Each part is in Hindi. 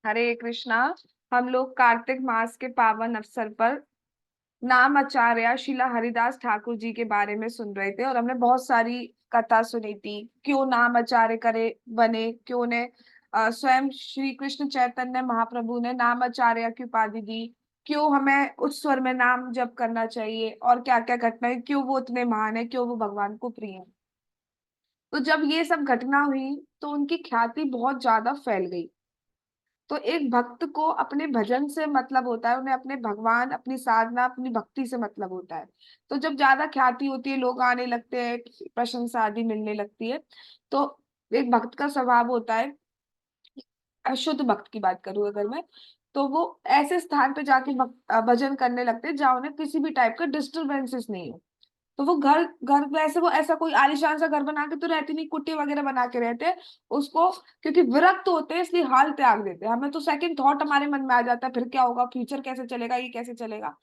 हरे कृष्णा। हम लोग कार्तिक मास के पावन अवसर पर नाम आचार्य शिला हरिदास ठाकुर जी के बारे में सुन रहे थे और हमने बहुत सारी कथा सुनी थी। क्यों नाम आचार्य करे बने, क्यों ने स्वयं श्री कृष्ण चैतन्य महाप्रभु ने नाम आचार्य की उपाधि दी, क्यों हमें उच्च स्वर में नाम जप करना चाहिए और क्या क्या घटनाएं, क्यों वो इतने महान है, क्यों वो भगवान को प्रिय है। तो जब ये सब घटना हुई तो उनकी ख्याति बहुत ज्यादा फैल गई। तो एक भक्त को अपने भजन से मतलब होता है, उन्हें अपने भगवान, अपनी साधना, अपनी भक्ति से मतलब होता है। तो जब ज्यादा ख्याति होती है, लोग आने लगते हैं, प्रशंसा आदि मिलने लगती है, तो एक भक्त का स्वभाव होता है, शुद्ध भक्त की बात करूं अगर मैं, तो वो ऐसे स्थान पे जाके भजन करने लगते हैं जहाँ उन्हें किसी भी टाइप का डिस्टरबेंसेस नहीं हो। तो वो घर घर वैसे वो ऐसा कोई आलीशान सा घर बना के तो रहते नहीं, कुट्टी वगैरह बना के रहते हैं उसको, क्योंकि विरक्त होते हैं इसलिए हाल त्याग देते हैं। हमें तो सेकंड थॉट हमारे मन में आ जाता है, फिर क्या होगा, फ्यूचर कैसे चलेगा, ये कैसे चलेगा।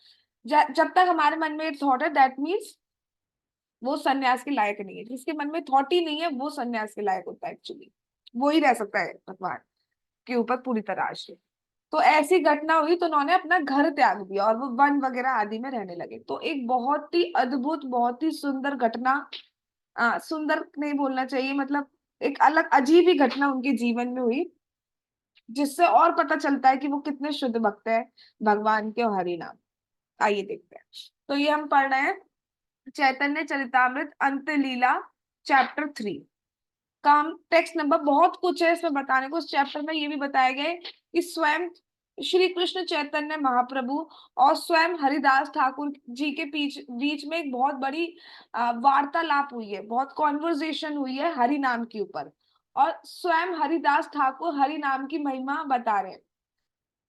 जब तक हमारे मन में एक थॉट है, दैट मीन्स वो सन्यास के लायक नहीं है। जिसके मन में थॉट ही नहीं है वो सन्यास के लायक होता है एक्चुअली। वो ही रह सकता है भगवान के ऊपर पूरी तरह से। तो ऐसी घटना हुई तो उन्होंने अपना घर त्याग दिया और वो वन वगैरह आदि में रहने लगे। तो एक बहुत ही अद्भुत, बहुत ही सुंदर घटना, सुंदर नहीं बोलना चाहिए, मतलब एक अलग अजीब ही घटना उनके जीवन में हुई, जिससे और पता चलता है कि वो कितने शुद्ध भक्त है भगवान के और हरि नाम। आइए देखते हैं। तो ये हम पढ़ रहे हैं चैतन्य चरितामृत अंत लीला चैप्टर 3 का। हम टेक्स्ट नंबर, बहुत कुछ है इसमें बताने को। इस चैप्टर में ये भी बताया गया है कि स्वयं श्री कृष्ण चैतन्य महाप्रभु और स्वयं हरिदास ठाकुर जी के बीच बीच में एक बहुत बड़ी वार्तालाप हुई है, बहुत कॉन्वर्जेशन हुई है हरि नाम के ऊपर। और स्वयं हरिदास ठाकुर हरि नाम की महिमा बता रहे हैं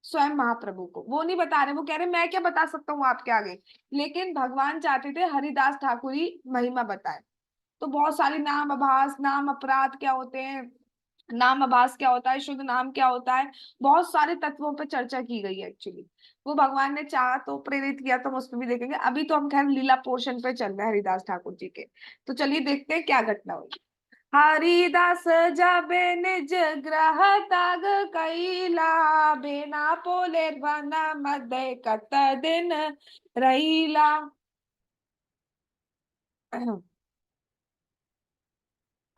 स्वयं महाप्रभु को। वो नहीं बता रहे, वो कह रहे मैं क्या बता सकता हूँ आपके आगे, लेकिन भगवान चाहते थे हरिदास ठाकुर ही महिमा बताए। तो बहुत सारी नाम आभास, नाम अपराध क्या होते हैं, नाम आभास क्या होता है, शुद्ध नाम क्या होता है, बहुत सारे तत्वों पर चर्चा की गई है एक्चुअली। वो भगवान ने चाहा तो प्रेरित किया तो हम उस पर भी देखेंगे। अभी तो हम खैर लीला पोर्शन पे चल रहे हैं हरिदास ठाकुर जी के। तो चलिए देखते हैं क्या घटना हुई। हरिदास जाबे निज ग्रह ताग कैला, बेना पोले वन मध्य कत दिन रहीला।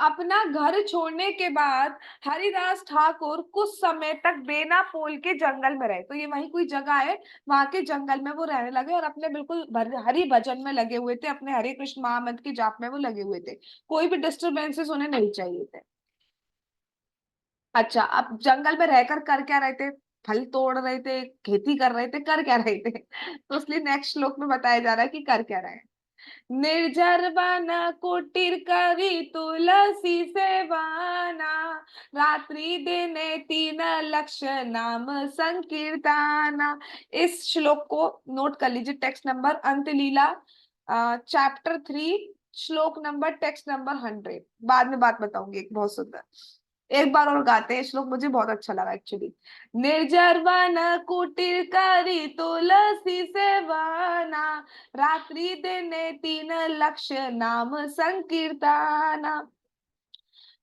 अपना घर छोड़ने के बाद हरिदास ठाकुर कुछ समय तक बेनापोल के जंगल में रहे। तो ये वही कोई जगह है, वहां के जंगल में वो रहने लगे और अपने बिल्कुल हरि भजन में लगे हुए थे, अपने हरे कृष्ण महामंत्र की जाप में वो लगे हुए थे। कोई भी डिस्टरबेंसेस उन्हें नहीं चाहिए थे। अच्छा, अब जंगल में रहकर कर क्या रहे थे? फल तोड़ रहे थे, खेती कर रहे थे, कर क्या रहे थे? तो इसलिए नेक्स्ट श्लोक में बताया जा रहा है कि कर क्या रहे हैं। निर्जर वन कुटीर करी तुलसी सेवाना, रात्रि दिन तीन लक्ष्य नाम संकीर्ताना। इस श्लोक को नोट कर लीजिए, टेक्स्ट नंबर अंत लीला चैप्टर 3 श्लोक नंबर, टेक्स्ट नंबर 100। बाद में बात बताऊंगी एक बहुत सुंदर। एक बार और गाते हैं श्लोक, मुझे बहुत अच्छा लगा एक्चुअली। निर्जर वन कुटीर करी तुलसी सेवाना, रात्रि दिन तीन लक्ष्य नाम संकीर्ताना।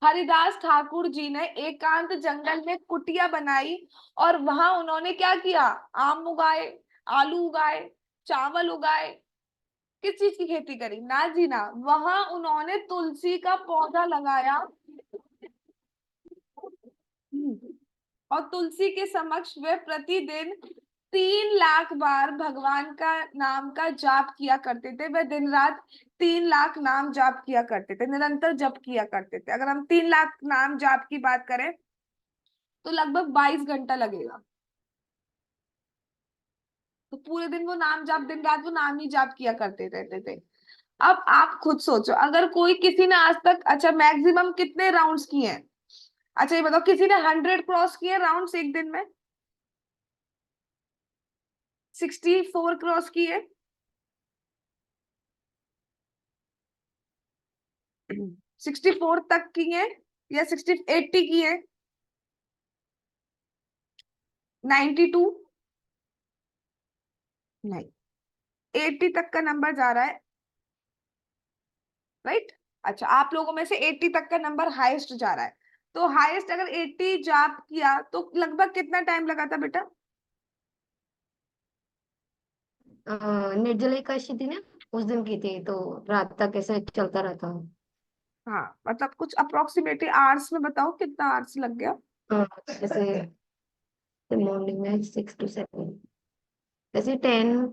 हरिदास ठाकुर जी ने एकांत जंगल में कुटिया बनाई और वहां उन्होंने क्या किया? आम उगाए, आलू उगाए, चावल उगाए। किस चीज की खेती करी? ना जी ना, वहां उन्होंने तुलसी का पौधा लगाया। और तुलसी के समक्ष वे प्रतिदिन 3 लाख बार भगवान का नाम का जाप किया करते थे। वे दिन रात 3 लाख नाम जाप किया करते थे, निरंतर जप किया करते थे। अगर हम 3 लाख नाम जाप की बात करें तो लगभग 22 घंटा लगेगा। तो पूरे दिन वो नाम जाप, दिन रात वो नाम ही जाप किया करते रहते थे। अब आप खुद सोचो, अगर कोई, किसी ने आज तक, अच्छा मैक्सिमम कितने राउंड्स किए हैं? अच्छा ये बताओ, किसी ने 100 क्रॉस किए राउंड्स एक दिन में? 64 क्रॉस किए? 64 तक किए या 80 किए? 92? नहीं, 80 तक का नंबर जा रहा है, राइट। अच्छा, आप लोगों में से 80 तक का नंबर हाईएस्ट जा रहा है। तो हाईएस्ट अगर 80 जाप किया तो लगभग कितना टाइम लगा था बेटा? निर्जला एकादशी थी ना, उस दिन की थी, तो रात तक ऐसे चलता रहता। हाँ मतलब कुछ अप्रोक्सीमेटली आवर्स में बताओ कितना आवर्स लग गया? जैसे मॉर्निंग में 6 to 7, ऐसे 10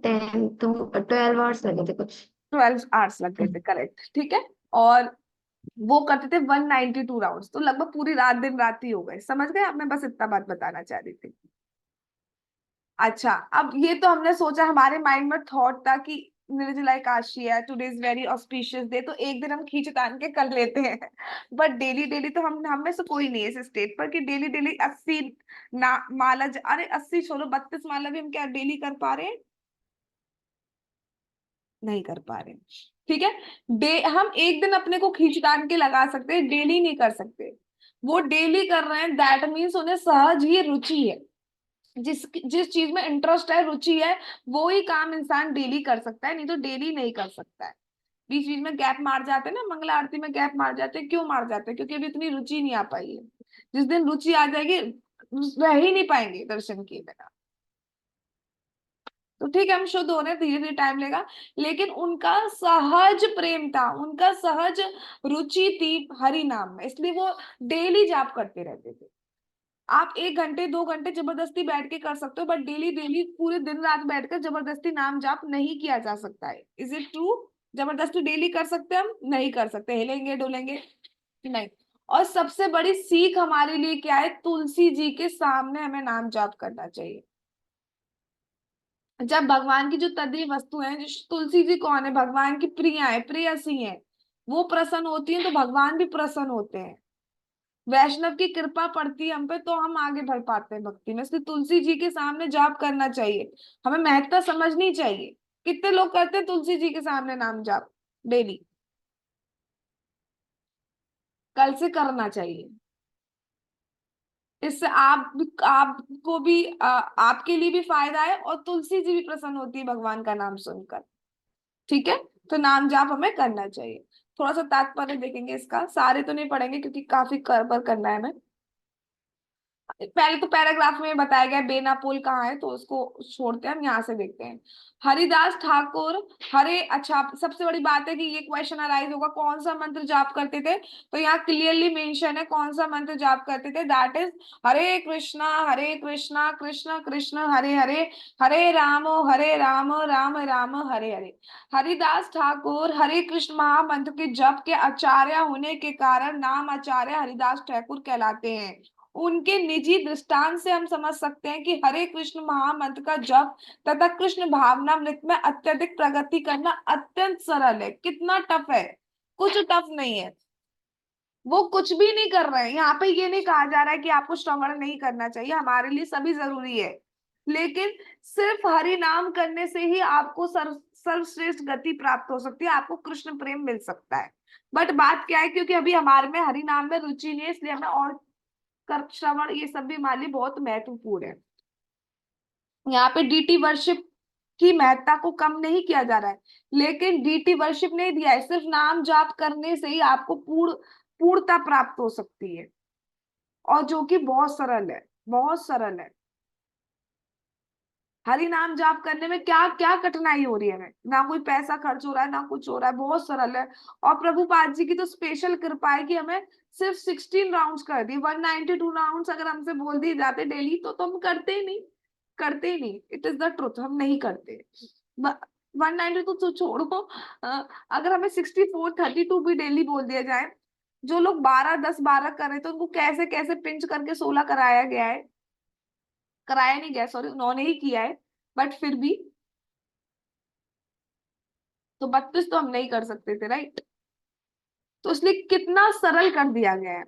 to 12 आवर्स लगे थे कुछ। 12 आवर्स लग गए थे, करेक्ट, ठीक है। और वो करते थे 192 राउंड्स, तो लगभग पूरी रात दिन रात ही हो गए, समझ गए आप? मैं बस इतना बात बताना चाह रही थी। अच्छा, अब ये तो हमने सोचा, हमारे माइंड में थॉट था कि निर्जला एकादशी है, today is very auspicious day, तो एक दिन हम खींच तान के कर लेते हैं। बट डेली डेली तो हम में से कोई नहीं है इस स्टेट पर कि डेली डेली 80 ना माला अरे 80 छोड़ो, 32 माला भी हम क्या डेली कर पा रहे हैं? नहीं कर पा रहे। ठीक है, डे हम एक दिन अपने को खींच तान के लगा सकते हैं, डेली नहीं कर सकते। वो डेली कर रहे हैं, दैट मीन्स उन्हें सहज ही रुचि है। जिस जिस चीज में इंटरेस्ट है, रुचि है, वो ही काम इंसान डेली कर सकता है, नहीं तो डेली नहीं कर सकता है। बीच बीच में गैप मार जाते हैं ना, मंगला आरती में गैप मार जाते हैं, क्यों मार जाते हैं? क्योंकि अभी इतनी रुचि नहीं आ पाई है। जिस दिन रुचि आ जाएगी, रह ही नहीं पाएंगे दर्शन किए बिना। तो ठीक है, हम शुद्ध हो रहे हैं, धीरे धीरे टाइम लेगा, लेकिन उनका सहज प्रेम था, उनका सहज रुचि थी हरि नाम में, इसलिए वो डेली जाप करते रहते थे। आप 1 घंटे 2 घंटे जबरदस्ती बैठ के कर सकते हो, बट डेली डेली पूरे दिन रात बैठकर जबरदस्ती नाम जाप नहीं किया जा सकता है। Is it true? जबरदस्ती डेली कर सकते हैं हम? नहीं कर सकते, हिलेंगे डोलेंगे नहीं। और सबसे बड़ी सीख हमारे लिए क्या है? तुलसी जी के सामने हमें नाम जाप करना चाहिए। जब भगवान की जो तदीय वस्तु है, जो तुलसी जी कौन है? भगवान की प्रिया है, प्रेयसी है। वो प्रसन्न होती है तो भगवान भी प्रसन्न होते हैं। वैष्णव की कृपा पड़ती है हम पे तो हम आगे बढ़ पाते हैं भक्ति में, इसलिए तुलसी जी के सामने जाप करना चाहिए। हमें महत्ता समझनी चाहिए। कितने लोग करते हैं तुलसी जी के सामने नाम जाप डेली? कल से करना चाहिए। इससे आपको भी आपके लिए भी फायदा है, और तुलसी जी भी प्रसन्न होती है भगवान का नाम सुनकर। ठीक है, तो नाम जाप हमें करना चाहिए। थोड़ा सा तात्पर्य देखेंगे इसका, सारे तो नहीं पढ़ेंगे क्योंकि काफी कर करना है हमें। पहले तो पैराग्राफ में बताया गया बेना पुल कहाँ है, तो उसको छोड़ते हैं, हम यहाँ से देखते हैं। हरिदास ठाकुर, हरे, अच्छा सबसे बड़ी बात है कि ये क्वेश्चन अराइज होगा कौन सा मंत्र जाप करते थे, तो यहाँ क्लियरली मेंशन है कौन सा मंत्र जाप करते थे, दैट इज हरे कृष्णा कृष्ण कृष्ण हरे हरे, हरे राम राम राम हरे हरे। हरिदास ठाकुर हरे कृष्ण महामंत्र के जप के आचार्य होने के कारण नाम आचार्य हरिदास ठाकुर कहलाते हैं। उनके निजी दृष्टांत से हम समझ सकते हैं कि हरे कृष्ण महामंत्र का जप तथा कृष्ण भावनामृत में अत्यधिक प्रगति करना अत्यंत सरल है। कितना टफ है? कुछ टफ नहीं है। वो कुछ भी नहीं कर रहे हैं, यहाँ पे ये नहीं कहा जा रहा है कि आपको श्रवण नहीं करना चाहिए, हमारे लिए सभी जरूरी है। लेकिन सिर्फ हरि नाम करने से ही आपको सर्वश्रेष्ठ गति प्राप्त हो सकती है, आपको कृष्ण प्रेम मिल सकता है। बट बात क्या है, क्योंकि अभी हमारे में हरि नाम में रुचि नहीं है, इसलिए हमें और कर्क श्रवण ये सब भी हमारे लिए बहुत महत्वपूर्ण है। यहाँ पे डीटी वर्शिप की महत्ता को कम नहीं किया जा रहा है, लेकिन डीटी वर्शिप नहीं दिया है, सिर्फ नाम जाप करने से ही आपको पूर्णता प्राप्त हो सकती है, और जो कि बहुत सरल है, बहुत सरल है। हरि नाम जाप करने में क्या क्या कठिनाई हो रही है हमें? ना कोई पैसा खर्च हो रहा है, ना कुछ हो रहा है, बहुत सरल है। और प्रभुपाद जी की तो स्पेशल कृपा है कि हमें सिर्फ 16 राउंड्स कर दी, 192 राउंड्स अगर हमसे बोल दिए जाते डेली तो हम करते ही नहीं, करते ही नहीं, इट इज द ट्रुथ, हम नहीं करते। 192 तो छोड़ो, अगर हमें 64 32 भी डेली बोल दिया जाए, जो लोग 12 10 12 कर रहे थे उनको कैसे कैसे पिंच करके 16 कराया गया है, कराया नहीं गया, सॉरी, उन्होंने ही किया है, बट फिर भी। तो 32 तो हम नहीं कर सकते थे, राइट? तो इसलिए कितना सरल कर दिया गया है,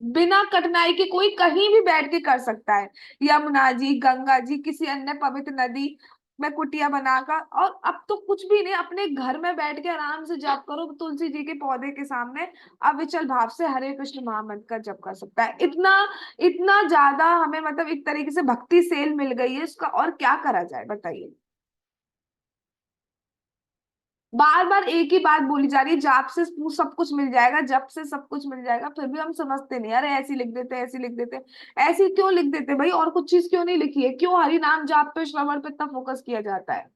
बिना कठिनाई के कोई कहीं भी बैठ के कर सकता है। यमुना जी, गंगा जी, किसी अन्य पवित्र नदी में कुटिया बनाकर, और अब तो कुछ भी नहीं, अपने घर में बैठ के आराम से जप करो तुलसी जी के पौधे के सामने, अविचल भाव से हरे कृष्ण महामंत्र का जप कर सकता है। इतना इतना ज्यादा हमें मतलब एक तरीके से भक्ति सेल मिल गई है, इसका और क्या करा जाए बताइए? बार बार एक ही बात बोली जा रही है, जाप से सब कुछ मिल जाएगा, जप से सब कुछ मिल जाएगा, फिर भी हम समझते नहीं। अरे ऐसी लिख देते, ऐसी लिख देते। ऐसी क्यों लिख देते भाई? और कुछ चीज क्यों नहीं लिखी है? क्यों हरि नाम जाप पे, श्रवण पे इतना फोकस किया जाता है?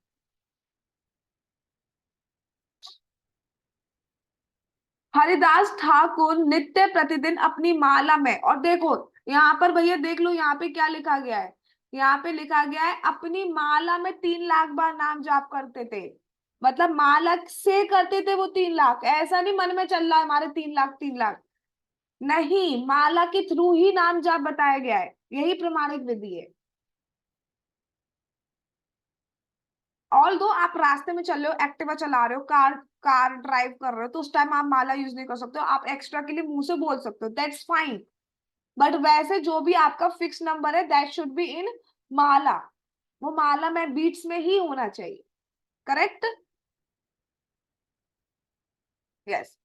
हरिदास ठाकुर नित्य प्रतिदिन अपनी माला में, और देखो यहाँ पर भैया देख लो, यहाँ पे क्या लिखा गया है। यहाँ पे लिखा गया है अपनी माला में 3 लाख बार नाम जाप करते थे। मतलब माला से करते थे वो 3 लाख, ऐसा नहीं मन में चल रहा है हमारे 3 लाख 3 लाख। नहीं, माला के थ्रू ही नाम जाप बताया गया है, यही प्रमाणिक विधि है। ऑल दो आप रास्ते में चल रहे हो, एक्टिवा चला रहे हो, कार कार ड्राइव कर रहे हो, तो उस टाइम आप माला यूज नहीं कर सकते हो, आप एक्स्ट्रा के लिए मुंह से बोल सकते हो, दैट्स फाइन। बट वैसे जो भी आपका फिक्स नंबर है, दैट शुड बी इन माला। वो माला में बीट्स में ही होना चाहिए। करेक्ट? यस।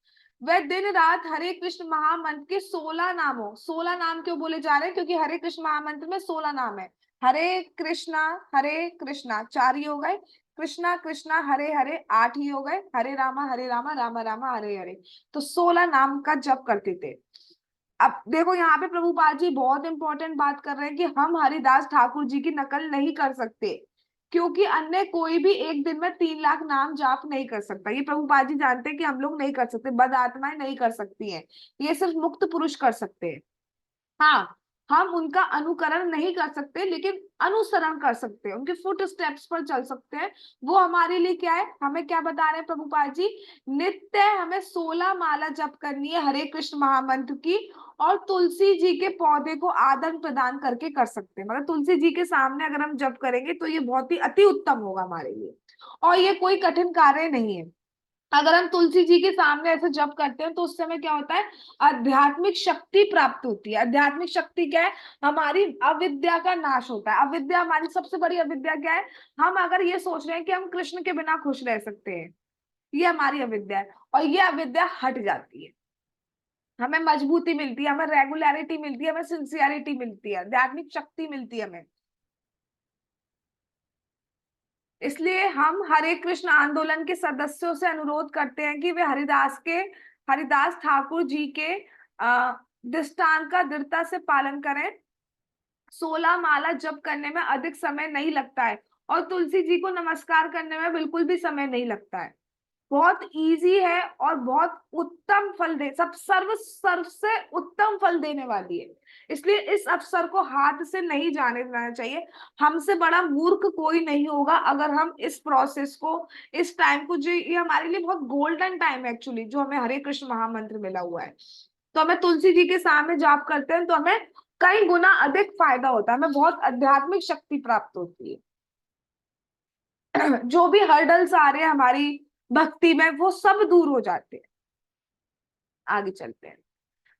वह दिन रात हरे कृष्ण महामंत्र के 16 नामों, 16 नाम क्यों बोले जा रहे हैं? क्योंकि हरे कृष्ण महामंत्र में 16 नाम है। हरे कृष्णा, हरे कृष्णा 4 ही हो गए। कृष्णा कृष्णा हरे हरे 8 ही हो गए। हरे रामा रामा रामा हरे हरे। तो 16 नाम का जप करते थे। अब देखो यहाँ पे प्रभुपाद जी बहुत इंपॉर्टेंट बात कर रहे हैं कि हम हरिदास ठाकुर जी की नकल नहीं कर सकते, क्योंकि अन्य कोई भी एक दिन में 3 लाख नाम जाप नहीं कर सकता। ये प्रभुपाद जी जानते हैं कि हम लोग नहीं कर सकते, बद आत्माएं नहीं कर सकती हैं, ये सिर्फ मुक्त पुरुष कर सकते हैं। हाँ, हम उनका अनुकरण नहीं कर सकते, लेकिन अनुसरण कर सकते हैं, उनके फुट स्टेप्स पर चल सकते हैं। वो हमारे लिए क्या है, हमें क्या बता रहे हैं प्रभुपाद जी? नित्य हमें 16 माला जप करनी है हरे कृष्ण महामंत्र की, और तुलसी जी के पौधे को आदान प्रदान करके कर सकते हैं। मतलब तुलसी जी के सामने अगर हम जप करेंगे तो ये बहुत ही अति उत्तम होगा हमारे लिए, और ये कोई कठिन कार्य नहीं है। अगर हम तुलसी जी के सामने ऐसे जप करते हैं तो उस समय क्या होता है? आध्यात्मिक शक्ति प्राप्त होती है। आध्यात्मिक शक्ति क्या है? हमारी अविद्या का नाश होता है। अविद्या, हमारी सबसे बड़ी अविद्या क्या है? हम अगर ये सोच रहे हैं कि हम कृष्ण के बिना खुश रह सकते हैं, ये हमारी अविद्या है, और ये अविद्या हट जाती है। हमें मजबूती मिलती है, हमें रेगुलरिटी मिलती है, हमें सिंसियरिटी मिलती है, आध्यात्मिक शक्ति मिलती है हमें। इसलिए हम हरे कृष्ण आंदोलन के सदस्यों से अनुरोध करते हैं कि वे हरिदास ठाकुर जी के दृष्टांत का दृढ़ता से पालन करें। 16 माला जप करने में अधिक समय नहीं लगता है, और तुलसी जी को नमस्कार करने में बिल्कुल भी समय नहीं लगता है। बहुत इजी है, और बहुत उत्तम फल दे, सब सर्व सर्व से उत्तम फल देने वाली है। इसलिए इस अवसर को हाथ से नहीं जाने देना चाहिए। हमसे बड़ा मूर्ख कोई नहीं होगा अगर हम इस प्रोसेस को, इस टाइम को, जो ये हमारे लिए बहुत गोल्डन टाइम है एक्चुअली, जो हमें हरे कृष्ण महामंत्र मिला हुआ है, तो हमें तुलसी जी के सामने जाप करते हैं तो हमें कई गुना अधिक फायदा होता है, हमें बहुत आध्यात्मिक शक्ति प्राप्त होती है। जो भी हर्डल्स आ रहे हैं हमारी भक्ति में, वो सब दूर हो जाते हैं। आगे चलते हैं।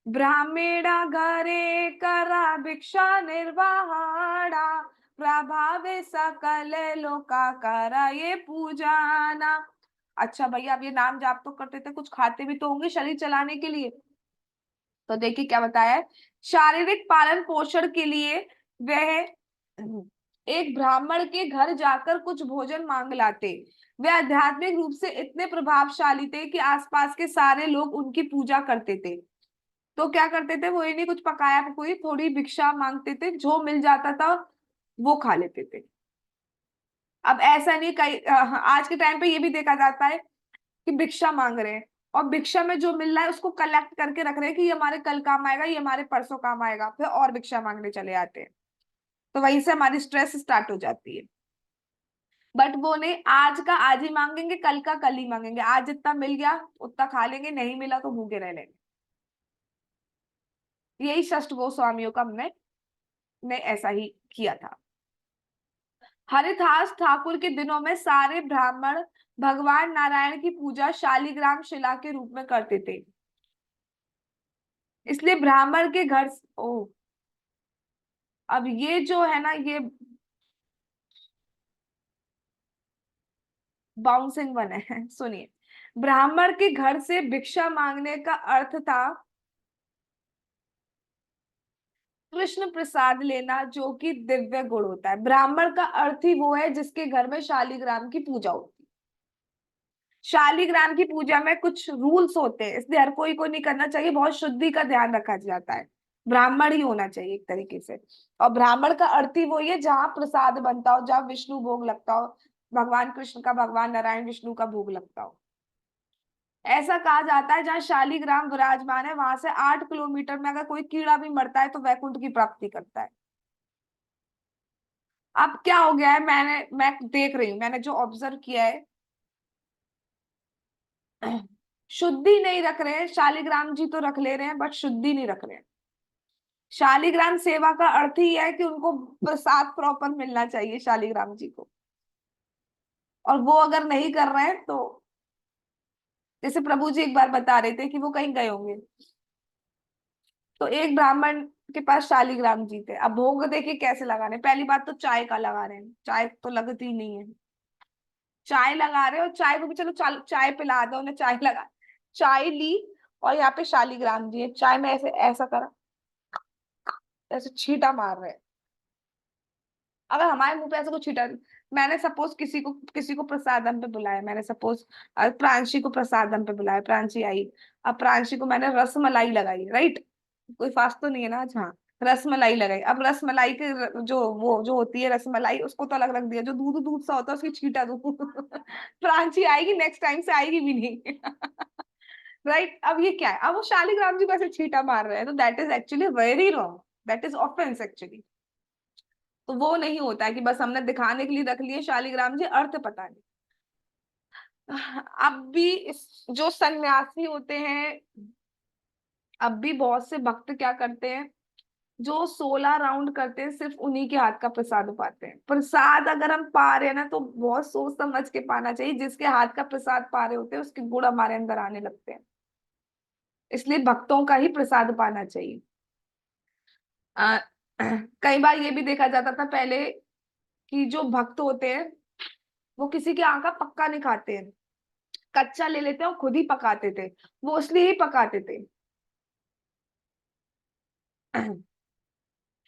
ब्राह्मणा घरे करा भिक्षा निर्वाहणा, प्रभावे सकल लोका करा ये पूजाना। अच्छा भैया, अब ये नाम जाप तो करते थे, कुछ खाते भी तो होंगे शरीर चलाने के लिए। तो देखिए क्या बताया है। शारीरिक पालन पोषण के लिए वह एक ब्राह्मण के घर जाकर कुछ भोजन मांग लाते। वे आध्यात्मिक रूप से इतने प्रभावशाली थे कि आसपास के सारे लोग उनकी पूजा करते थे। तो क्या करते थे वो? इन्हीं कुछ पकाया पकोई थोड़ी भिक्षा मांगते थे, जो मिल जाता था वो खा लेते थे। अब ऐसा नहीं, कई आज के टाइम पे ये भी देखा जाता है कि भिक्षा मांग रहे हैं, और भिक्षा में जो मिल रहा है उसको कलेक्ट करके रख रहे हैं कि ये हमारे कल काम आएगा, ये हमारे परसों काम आएगा, फिर और भिक्षा मांगने चले आते हैं। तो वहीं से हमारी स्ट्रेस स्टार्ट हो जाती है। बट वो नहीं, आज का आज ही मांगेंगे, कल का कल ही मांगेंगे। आज जितना मिल गया उतना खा लेंगे, नहीं मिला तो भूखे रह लेंगे। यही षष्ठ गोस्वामियों का हमने ने ऐसा ही किया था। हरिदास ठाकुर के दिनों में सारे ब्राह्मण भगवान नारायण की पूजा शालिग्राम शिला के रूप में करते थे। इसलिए ब्राह्मण के घर, ओ, अब ये जो है ना, ये बाउंसिंग बने हैं, सुनिए। ब्राह्मण के घर से भिक्षा मांगने का अर्थ था कृष्ण प्रसाद लेना, जो कि दिव्य गुण होता है। ब्राह्मण का अर्थ ही वो है जिसके घर में शालिग्राम की पूजा होती है। शालिग्राम की पूजा में कुछ रूल्स होते हैं, इसलिए हर कोई को नहीं करना चाहिए, बहुत शुद्धि का ध्यान रखा जाता है, ब्राह्मण ही होना चाहिए एक तरीके से। और ब्राह्मण का अर्थ ही वही है जहाँ प्रसाद बनता हो, जहाँ विष्णु भोग लगता हो, भगवान कृष्ण का, भगवान नारायण विष्णु का भोग लगता हो। ऐसा कहा जाता है जहाँ शालिग्राम विराजमान है वहां से 8 किलोमीटर में अगर कोई कीड़ा भी मरता है तो वैकुंठ की प्राप्ति करता है। अब क्या हो गया है, मैं देख रही हूँ, मैंने जो ऑब्जर्व किया है, शुद्धि नहीं रख रहे हैं, शालिग्राम जी तो रख ले रहे हैं बट शुद्धि नहीं रख रहे हैं। शालिग्राम सेवा का अर्थ ही है कि उनको प्रसाद प्रॉपर मिलना चाहिए शालिग्राम जी को, और वो अगर नहीं कर रहे हैं तो, जैसे प्रभु जी एक बार बता रहे थे कि वो कहीं गए होंगे, तो एक ब्राह्मण के पास शालिग्राम जी थे। अब भोग देखिए कैसे लगा रहे हैं, पहली बात तो चाय का लगा रहे हैं, चाय तो लगती ही नहीं है, चाय लगा रहे हैं, और चाय को भी चलो चाय पिला दो उन्हें, चाय लगा, चाय ली, और यहाँ पे शालिग्राम जी है, चाय में ऐसे ऐसा करा, ऐसे छींटा मार रहे हैं। अगर हमारे मुंह पे ऐसा कुछ छींटा, मैंने सपोज किसी को प्रसादम पे बुलाया, मैंने सपोज प्रांशी को प्रसादम पे बुलाया, प्रांशी आई, अब प्रांशी को मैंने रसमलाई लगाई, राइट, कोई फास्ट तो नहीं है ना आज, हाँ, रसमलाई लगाई, अब रसमलाई के जो वो जो होती है रसमलाई, उसको तो अलग रख दिया, जो दूध दूध सा होता है उसकी छींटा दो। प्रांची आएगी नेक्स्ट टाइम से, आएगी भी नहीं। राइट, अब ये क्या है, अब वो शालिग्राम जी को ऐसे छींटा मार रहे हैं, तो that is actually very wrong, that is offence actually. तो वो नहीं होता है कि बस हमने दिखाने के लिए रख लिए शालिग्राम जी, अर्थ पता नहीं। अब भी जो सन्यासी होते हैं, अब भी बहुत से भक्त क्या करते हैं, जो 16 राउंड करते हैं सिर्फ उन्हीं के हाथ का प्रसाद पाते हैं। प्रसाद अगर हम पा रहे हैं ना तो बहुत सोच समझ के पाना चाहिए, जिसके हाथ का प्रसाद पा रहे होते हैं उसके गुण हमारे अंदर आने लगते हैं, इसलिए भक्तों का ही प्रसाद पाना चाहिए। आ, कई बार ये भी देखा जाता था पहले कि जो भक्त होते हैं वो किसी के आँख का पक्का नहीं खाते हैं, कच्चा ले लेते हैं और खुद ही पकाते थे, वो इसलिए ही पकाते थे।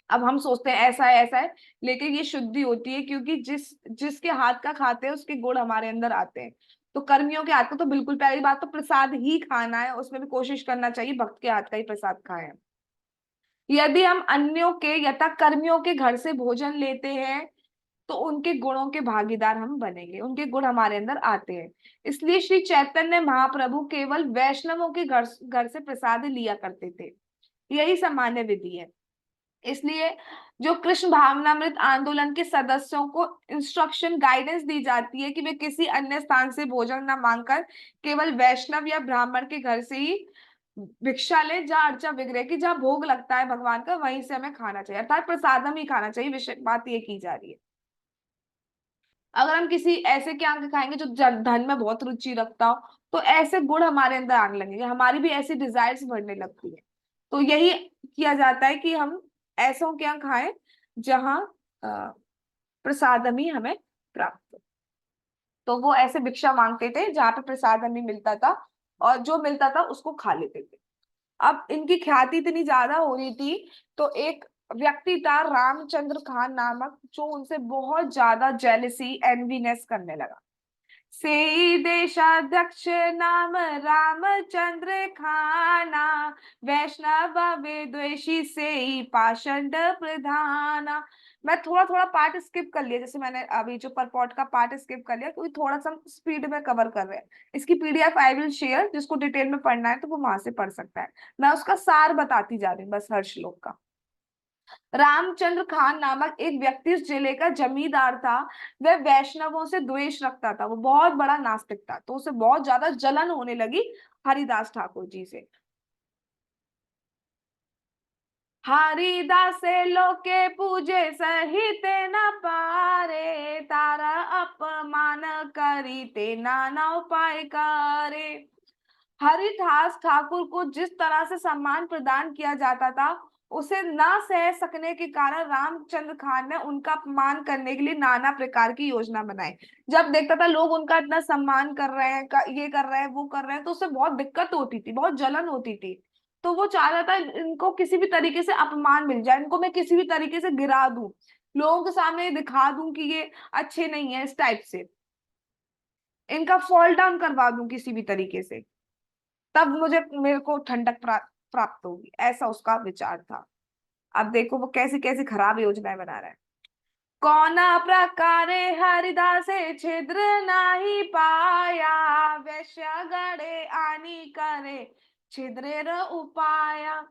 अब हम सोचते हैं ऐसा है ऐसा है, लेकिन ये शुद्धि होती है, क्योंकि जिसके हाथ का खाते हैं उसके गुण हमारे अंदर आते हैं। तो कर्मियों के हाथ का तो बिल्कुल, पहली बात तो प्रसाद ही खाना है, उसमें भी कोशिश करना चाहिए भक्त के हाथ का ही प्रसाद खाएं। यदि हम अन्यों के यथा कर्मियों के घर से भोजन लेते हैं तो उनके गुणों के भागीदार हम बनेंगे, उनके गुण हमारे अंदर आते हैं। इसलिए श्री चैतन्य महाप्रभु केवल वैष्णवों के घर घर से प्रसाद लिया करते थे, यही सामान्य विधि है। इसलिए जो कृष्ण भावनामृत आंदोलन के सदस्यों को इंस्ट्रक्शन गाइडेंस दी जाती है कि वे किसी अन्य स्थान से भोजन न मांगकर केवल वैष्णव या ब्राह्मण के घर से ही भिक्षा ले, जहाँ अर्चा विग्रह की, जहाँ भोग लगता है भगवान का वहीं से हमें खाना चाहिए, अर्थात प्रसादम ही खाना चाहिए, विषय बात ये की जा रही है। अगर हम किसी ऐसे के आगे खाएंगे जो धन में बहुत रुचि रखता हो, तो ऐसे गुण हमारे अंदर आने लगेंगे, हमारी भी ऐसी डिजायर्स बढ़ने लगती है। तो यही किया जाता है कि हम ऐसों के यहाँ खाएं जहाँ प्रसादम ही हमें प्राप्त हो। तो वो ऐसे भिक्षा मांगते थे जहाँ पे प्रसादम ही मिलता था, और जो मिलता था उसको खा लेते थे। अब इनकी ख्याति इतनी ज्यादा हो रही थी, तो एक व्यक्ति था रामचंद्र खान नामक, जो उनसे बहुत ज्यादा जेलसी एनवीनेस करने लगा। से देशाध्यक्ष नाम रामचंद्र खाना, वैष्णव विद्वेषी से ही पाषंड प्रधाना। मैं थोड़ा थोड़ा पार्ट स्किप कर लिया, जैसे मैंने अभी जो परपॉट का पार्ट स्किप कर लिया, क्योंकि थोड़ा सा स्पीड में कवर कर रहे हैं। इसकी पीडीएफ आई विल शेयर, जिसको डिटेल में पढ़ना है तो वो वहां से पढ़ सकता है। मैं उसका सार बताती जा रही हूँ बस हर श्लोक का। रामचंद्र खान नामक एक व्यक्ति उस जिले का जमींदार था। वह वैष्णवों से द्वेष रखता था, वो बहुत बड़ा नास्तिक था, तो उसे बहुत ज्यादा जलन होने लगी हरिदास ठाकुर जी से। हरिदास लोके पूजे सहित न पारे, तारा अपमान करी ते नाना उपाय करे। हरिदास ठाकुर को जिस तरह से सम्मान प्रदान किया जाता था, उसे न सह सकने के कारण रामचंद्र खान ने उनका अपमान करने के लिए नाना प्रकार की योजना बनाई। जब देखता था लोग उनका इतना सम्मान कर रहे हैं, ये कर रहे हैं वो कर रहे हैं, तो उसे बहुत दिक्कत होती थी, बहुत जलन होती थी। तो वो चाहता था इनको किसी भी तरीके से अपमान मिल जाए, इनको मैं किसी भी तरीके से गिरा दूं, लोगों के सामने दिखा दूं कि ये अच्छे नहीं है, इस टाइप से। इनका फॉल डाउन करवा दूं किसी भी तरीके से, तब मुझे मेरे को ठंडक प्राप्त होगी, ऐसा उसका विचार था। अब देखो वो कैसी कैसी खराब योजनाएं बना रहा है। कौना प्रकारे हरिदासे छिद्र नाही पाया, वैश्य गड़े आनी करे छिद्रेर उपाया।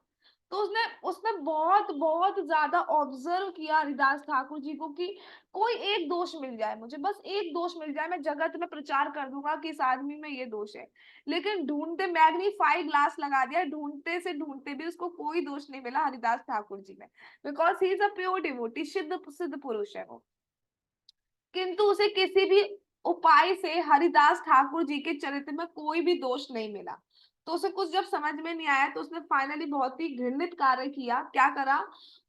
तो उसने उसने बहुत बहुत ज्यादा ऑब्जर्व किया हरिदास ठाकुर जी को कि कोई एक दोष मिल जाए मुझे, बस एक दोष मिल जाए, मैं जगत में प्रचार कर दूंगा कि इस आदमी में ये दोष है। लेकिन ढूंढते मैग्नीफाई ग्लास लगा दिया, ढूंढते से ढूंढते भी उसको कोई दोष नहीं मिला हरिदास ठाकुर जी में, because he is a pure devotee, सिद्ध सिद्ध पुरुष है वो। किंतु उसे किसी भी उपाय से हरिदास ठाकुर जी के चरित्र में कोई भी दोष नहीं मिला। तो उसे कुछ जब समझ में नहीं आया तो उसने फाइनली बहुत ही घृणित कार्य किया। क्या करा,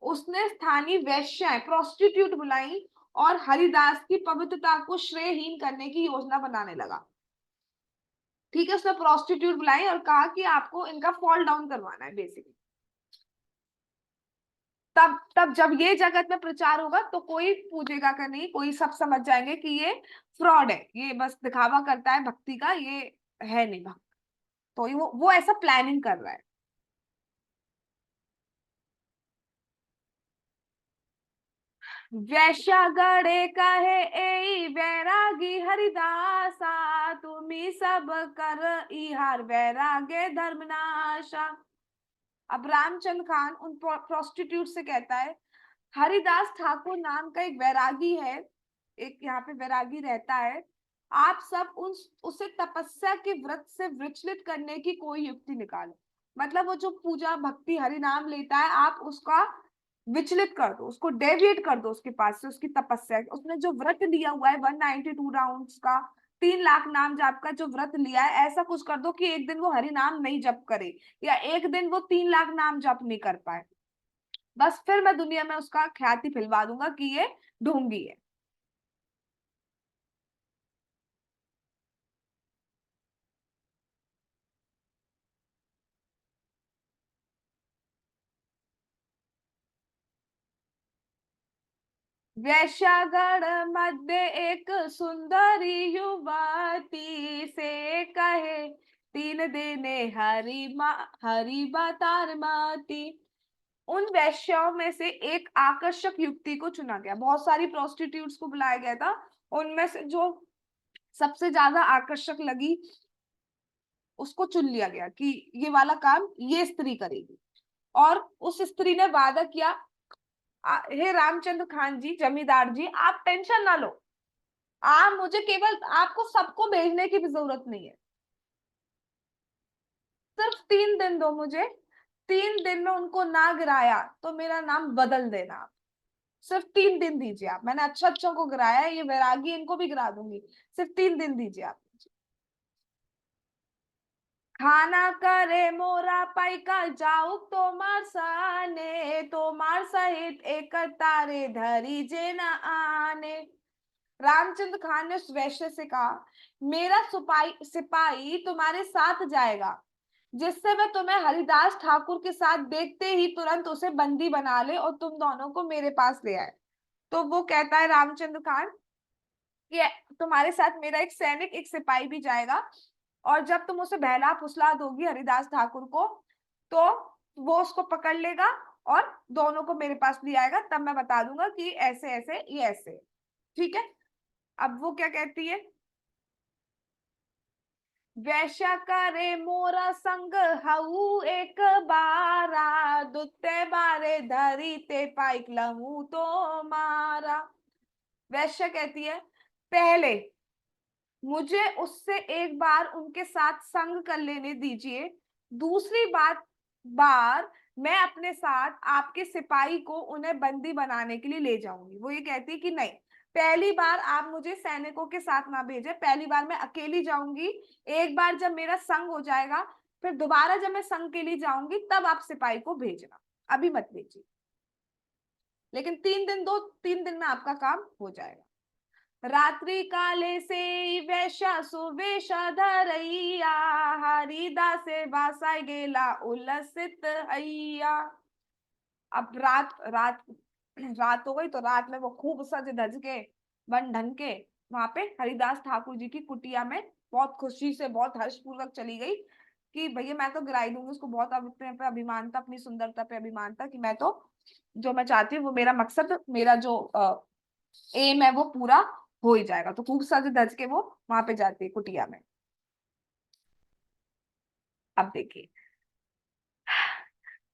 उसने स्थानीय वैश्याएं प्रोस्टिट्यूट बुलाई और हरिदास की पवित्रता को श्रेयहीन करने की योजना बनाने लगा। ठीक है, उसने प्रोस्टिट्यूट बुलाई और कहा कि आपको इनका फॉल डाउन करवाना है बेसिकली। तब तब जब ये जगत में प्रचार होगा तो कोई पूजेगा का नहीं, कोई सब समझ जाएंगे कि ये फ्रॉड है, ये बस दिखावा करता है भक्ति का, ये है नहीं भक्त। तो वो ऐसा प्लानिंग कर रहा है। वैश्यागढ़े कहे ए वैरागी हरिदासा, तुम्ही सब कर इहार वैराग्य धर्मनाशा। अब रामचंद्र खान उन प्रोस्टिट्यूट से कहता है, हरिदास ठाकुर नाम का एक वैरागी है, एक यहाँ पे वैरागी रहता है, आप सब उन उसे तपस्या के व्रत से विचलित करने की कोई युक्ति निकालो। मतलब वो जो पूजा भक्ति हरि नाम लेता है, आप उसका विचलित कर दो, उसको डेविएट कर दो उसके पास से, उसकी तपस्या। उसने जो व्रत लिया हुआ है 192 राउंड्स का, 3 लाख नाम जाप का जो व्रत लिया है, ऐसा कुछ कर दो कि एक दिन वो हरि नाम नहीं जप करे, या एक दिन वो 3 लाख नाम जप नहीं कर पाए। बस फिर मैं दुनिया में उसका ख्याति फैलवा दूंगा कि ये ढोंगी है। वैश्यागढ़ मध्य एक सुंदरी युवती से कहे, 3 दिने हरि बतार माती। उन वैश्याओं में से एक आकर्षक युक्ति को चुना गया, बहुत सारी प्रोस्टिट्यूट्स को बुलाया गया था, उनमें से जो सबसे ज्यादा आकर्षक लगी उसको चुन लिया गया कि ये वाला काम ये स्त्री करेगी। और उस स्त्री ने वादा किया, हे रामचंद्र खान जी, जमींदार जी, आप टेंशन ना लो, आप मुझे केवल, आपको सबको भेजने की भी जरूरत नहीं है, सिर्फ 3 दिन दो मुझे, 3 दिन में उनको ना गिराया तो मेरा नाम बदल देना आप। सिर्फ 3 दिन दीजिए आप, मैंने अच्छा अच्छों को गिराया है, ये वैरागी इनको भी गिरा दूंगी, सिर्फ 3 दिन दीजिए आप। खाना करे मोरा पाइका जाऊ तोमार साने, तोमार सहित एक तारे धरी जे न आने। रामचंद्र खान ने उस वैश्य से कहा, मेरा सिपाही सिपाही तुम्हारे साथ जाएगा, जिससे मैं तुम्हें हरिदास ठाकुर के साथ देखते ही तुरंत उसे बंदी बना ले और तुम दोनों को मेरे पास ले आए। तो वो कहता है रामचंद्र खान कि तुम्हारे साथ मेरा एक सैनिक, एक सिपाही भी जाएगा, और जब तुम उसे बहला फुसला दोगी हरिदास ठाकुर को, तो वो उसको पकड़ लेगा और दोनों को मेरे पास ले आएगा, तब मैं बता दूंगा कि ऐसे ऐसे ये ऐसे है। ठीक है। अब वो क्या कहती है, वैश्या करे मोरा संग हऊ एक बारा, दुत्ते बारे धरी ते पाइक लहू तो मारा। वैश्या कहती है, पहले मुझे उससे एक बार उनके साथ संग कर लेने दीजिए, दूसरी बार मैं अपने साथ आपके सिपाही को उन्हें बंदी बनाने के लिए ले जाऊंगी। वो ये कहती है कि नहीं, पहली बार आप मुझे सैनिकों के साथ ना भेजे, पहली बार मैं अकेली जाऊंगी, एक बार जब मेरा संग हो जाएगा, फिर दोबारा जब मैं संग के लिए जाऊंगी तब आप सिपाही को भेजना, अभी मत भेजिए, लेकिन 3 दिन दो, 3 दिन में आपका काम हो जाएगा। रात्रि काले से वैश्या सुवेश धरैया, हरिदासे बासाय गेला उल्लसित हैया। अब रात रात रात हो गई, तो रात में वो खूब सज धज के, बन ढंग के वहां पे हरिदास ठाकुर जी की कुटिया में बहुत खुशी से, बहुत हर्षपूर्वक चली गई कि भैया मैं तो गिराई दूंगी उसको। बहुत अपने पे अभिमान था, अपनी सुंदरता पे अभिमान था कि मैं तो जो मैं चाहती हूँ वो मेरा मकसद, मेरा जो एम है वो पूरा हो ही जाएगा। तो खूब सज धज के वो वहां पे जाती है कुटिया में। अब देखिए,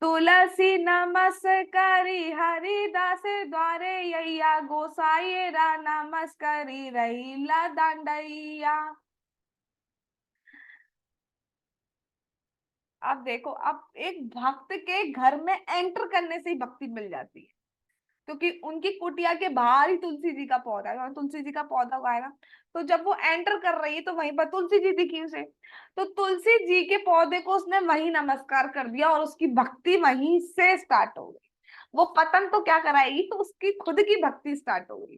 तुलसी नमस्कारी हरिदास द्वारे यैया, गोसाई रा नमस्कारी रही ला दांडैया। अब देखो, अब एक भक्त के घर में एंटर करने से ही भक्ति मिल जाती है, क्योंकि उनकी कुटिया के बाहर ही तुलसी जी का पौधा है, और तुलसी जी का पौधा उगाया ना। तो जब वो एंटर कर रही है तो वहीं पर तुलसी जी दिखी उसे। तो तुलसी जी के पौधे को उसने वहीं नमस्कार कर दिया और उसकी भक्ति वहीं से स्टार्ट हो गई। वो पतन तो क्या कराएगी, तो उसकी खुद की भक्ति स्टार्ट हो गई।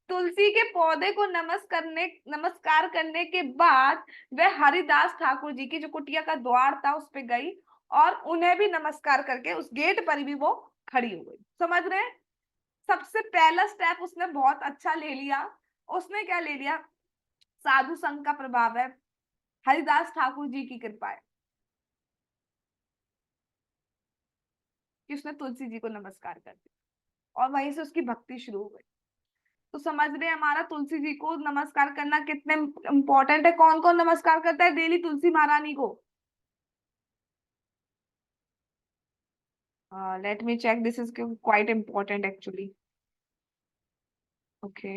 तुलसी के पौधे को नमस्कार करने के बाद वह हरिदास ठाकुर जी की जो कुटिया का द्वार था उस पे गई, और उन्हें भी नमस्कार करके उस गेट पर भी वो खड़ी हो गई। समझ रहे हैं? सबसे पहला स्टेप उसने बहुत अच्छा ले लिया। उसने क्या ले लिया? साधु संघ का प्रभाव है, हरिदास ठाकुर जी की कृपा है कि उसने तुलसी जी को नमस्कार कर दिया, और वहीं से उसकी भक्ति शुरू हो गई। तो समझ रहे हैं हमारा तुलसी जी को नमस्कार करना कितने इंपॉर्टेंट है। कौन कौन नमस्कार करता है डेली तुलसी महारानी को? Let me check, this is quite important actually. Okay,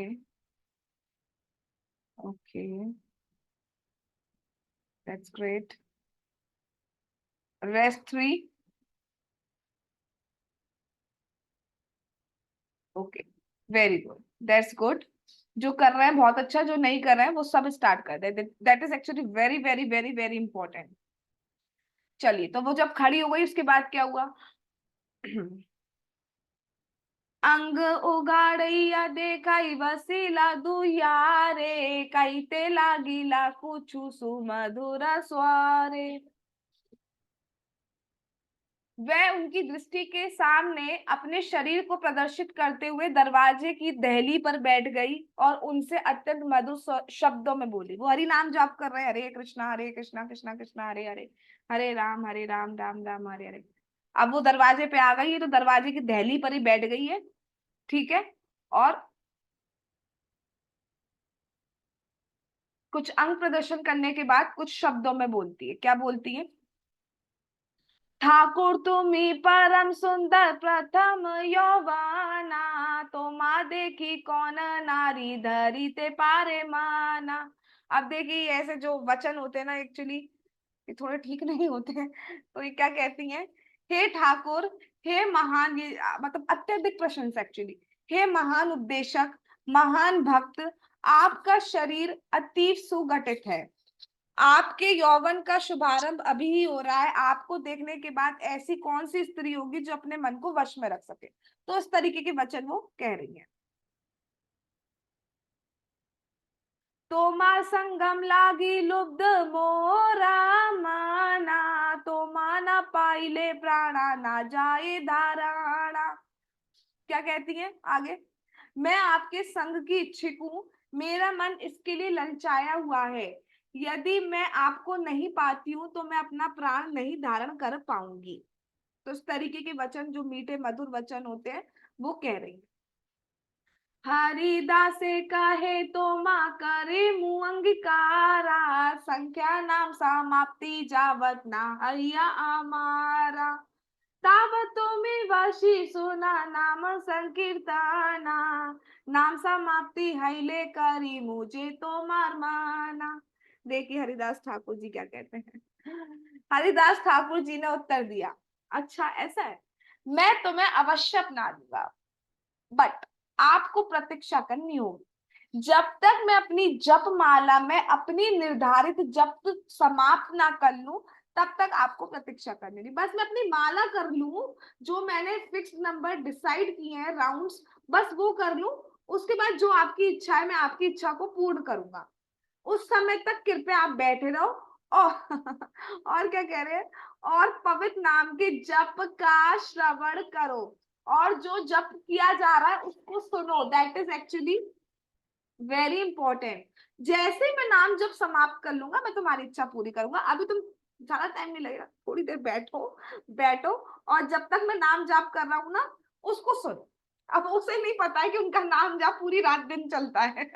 okay, that's great. Rest 3। Okay, very good, that's good. जो कर रहे हैं बहुत अच्छा, जो नहीं कर रहे हैं वो सब स्टार्ट कर दे। That is actually very very very very important. चलिए, तो वो जब खड़ी हो गई उसके बाद क्या हुआ? अंग उगाड़ैया देखाई वसीला दुयारे, कईते लागिला कुछु सुमधुर स्वारे। वह उनकी दृष्टि के सामने अपने शरीर को प्रदर्शित करते हुए दरवाजे की दहली पर बैठ गई और उनसे अत्यंत मधुर शब्दों में बोली। वो हरि नाम जाप कर रहे, हरे कृष्णा कृष्णा कृष्णा हरे हरे, हरे राम राम राम हरे हरे। अब वो दरवाजे पे आ गई है, तो दरवाजे की दहली पर ही बैठ गई है। ठीक है। और कुछ अंग प्रदर्शन करने के बाद कुछ शब्दों में बोलती है। क्या बोलती है? ठाकुर तुम्ही परम सुंदर प्रथम यौवाना, तुम्हा देखी कौन नारी धरी ते पारे माना। अब देखिए, ऐसे जो वचन होते हैं ना, एक्चुअली ये थोड़े ठीक नहीं होते हैं। तो ये क्या कहती हैं? हे ठाकुर, हे महान, ये मतलब अत्यधिक प्रशंसा एक्चुअली। हे महान उपदेशक, महान भक्त, आपका शरीर अति सुगठित है। आपके यौवन का शुभारंभ अभी ही हो रहा है। आपको देखने के बाद ऐसी कौन सी स्त्री होगी जो अपने मन को वश में रख सके? तो इस तरीके के वचन वो कह रही है। तोमा संगम लागी लुब्ध मोरा माना, तो माना पाइले प्राणा ना जाए धाराणा। क्या कहती है आगे? मैं आपके संग की इच्छुक हूँ, मेरा मन इसके लिए ललचाया हुआ है। यदि मैं आपको नहीं पाती हूँ तो मैं अपना प्राण नहीं धारण कर पाऊंगी। तो इस तरीके के वचन, जो मीठे मधुर वचन होते हैं, वो कह रही है। हरिदासे कहे तो माँ करे मुँह अंगीकारा, संख्या नाम समाप्ति जावत ना हैया हमारा। तावत तुम्हें वशी सुना नाम संकीर्तना, नाम समाप्ति हैले करी मुझे तो मार माना। देखिए हरिदास ठाकुर जी क्या कहते हैं। हरिदास ठाकुर जी ने उत्तर दिया, अच्छा ऐसा है, मैं तुम्हें अवश्य अपना दूंगा, बट आपको प्रतीक्षा करनी होगी। जब तक मैं अपनी जप माला में अपनी निर्धारित जप समाप्त ना कर लूं, तब तक आपको प्रतीक्षा करनी होगी। बस मैं अपनी माला कर लूं, जो मैंने फिक्स नंबर डिसाइड किए हैं राउंड्स, बस वो कर लूं। उसके बाद जो आपकी इच्छा है मैं आपकी इच्छा को पूर्ण करूंगा। उस समय तक कृपया आप बैठे रहो। और और क्या कह रहे हैं? और पवित्र नाम के जप का श्रवण करो, और जो जप किया जा रहा है उसको सुनो। That is actually very important. जैसे ही मैं नाम जब समाप्त कर लूंगा मैं तुम्हारी इच्छा पूरी करूंगा। अभी तुम ज्यादा टाइम नहीं लगेगा, थोड़ी देर बैठो, बैठो, और जब तक मैं नाम जाप कर रहा हूँ ना, उसको सुनो। अब उसे नहीं पता है कि उनका नाम जाप पूरी रात दिन चलता है।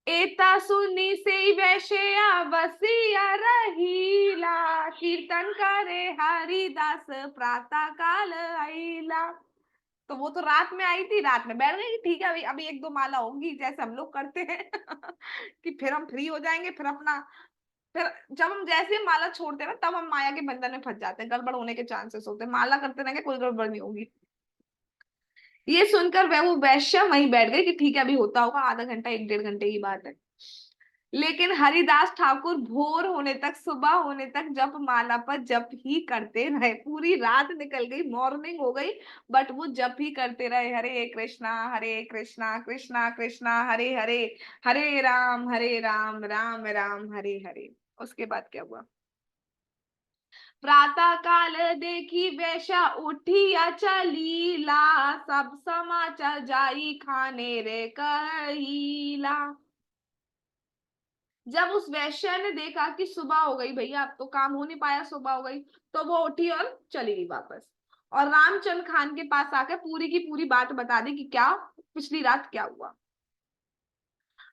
एता सुनी से वैश्या बसिया रहीला, कीर्तन करे हरिदास प्रातः काल आईला। तो वो तो रात में आई थी, रात में बैठ गई कि ठीक है अभी अभी एक दो माला होंगी जैसे हम लोग करते हैं। कि फिर हम फ्री हो जाएंगे, फिर अपना, फिर जब हम जैसे ही माला छोड़ते हैं ना तब हम माया के बंधन में फंस जाते हैं, गड़बड़ होने के चांसेस होते हैं। माला करते रहेंगे कोई गड़बड़ नहीं होगी। ये सुनकर वह वो वैश्या वहीं बैठ गई कि ठीक है अभी होता होगा, आधा घंटा एक डेढ़ घंटे की बात है। लेकिन हरिदास ठाकुर भोर होने तक, सुबह होने तक जप माला पर जप ही करते रहे। पूरी रात निकल गई, मॉर्निंग हो गई, बट वो जप ही करते रहे। हरे कृष्णा कृष्णा कृष्णा हरे हरे, हरे राम राम राम हरे हरे। उसके बाद क्या हुआ? प्रातः काल देखी वैश्या उठिया चलीला, सब समाचार जाई खाने रे कहीला। जब उस वैश्या ने देखा कि सुबह हो गई, भैया अब तो काम हो नहीं पाया, सुबह हो गई, तो वो उठी और चली गई वापस। और रामचंद्र खान के पास आकर पूरी की पूरी बात बता दी कि क्या पिछली रात क्या हुआ।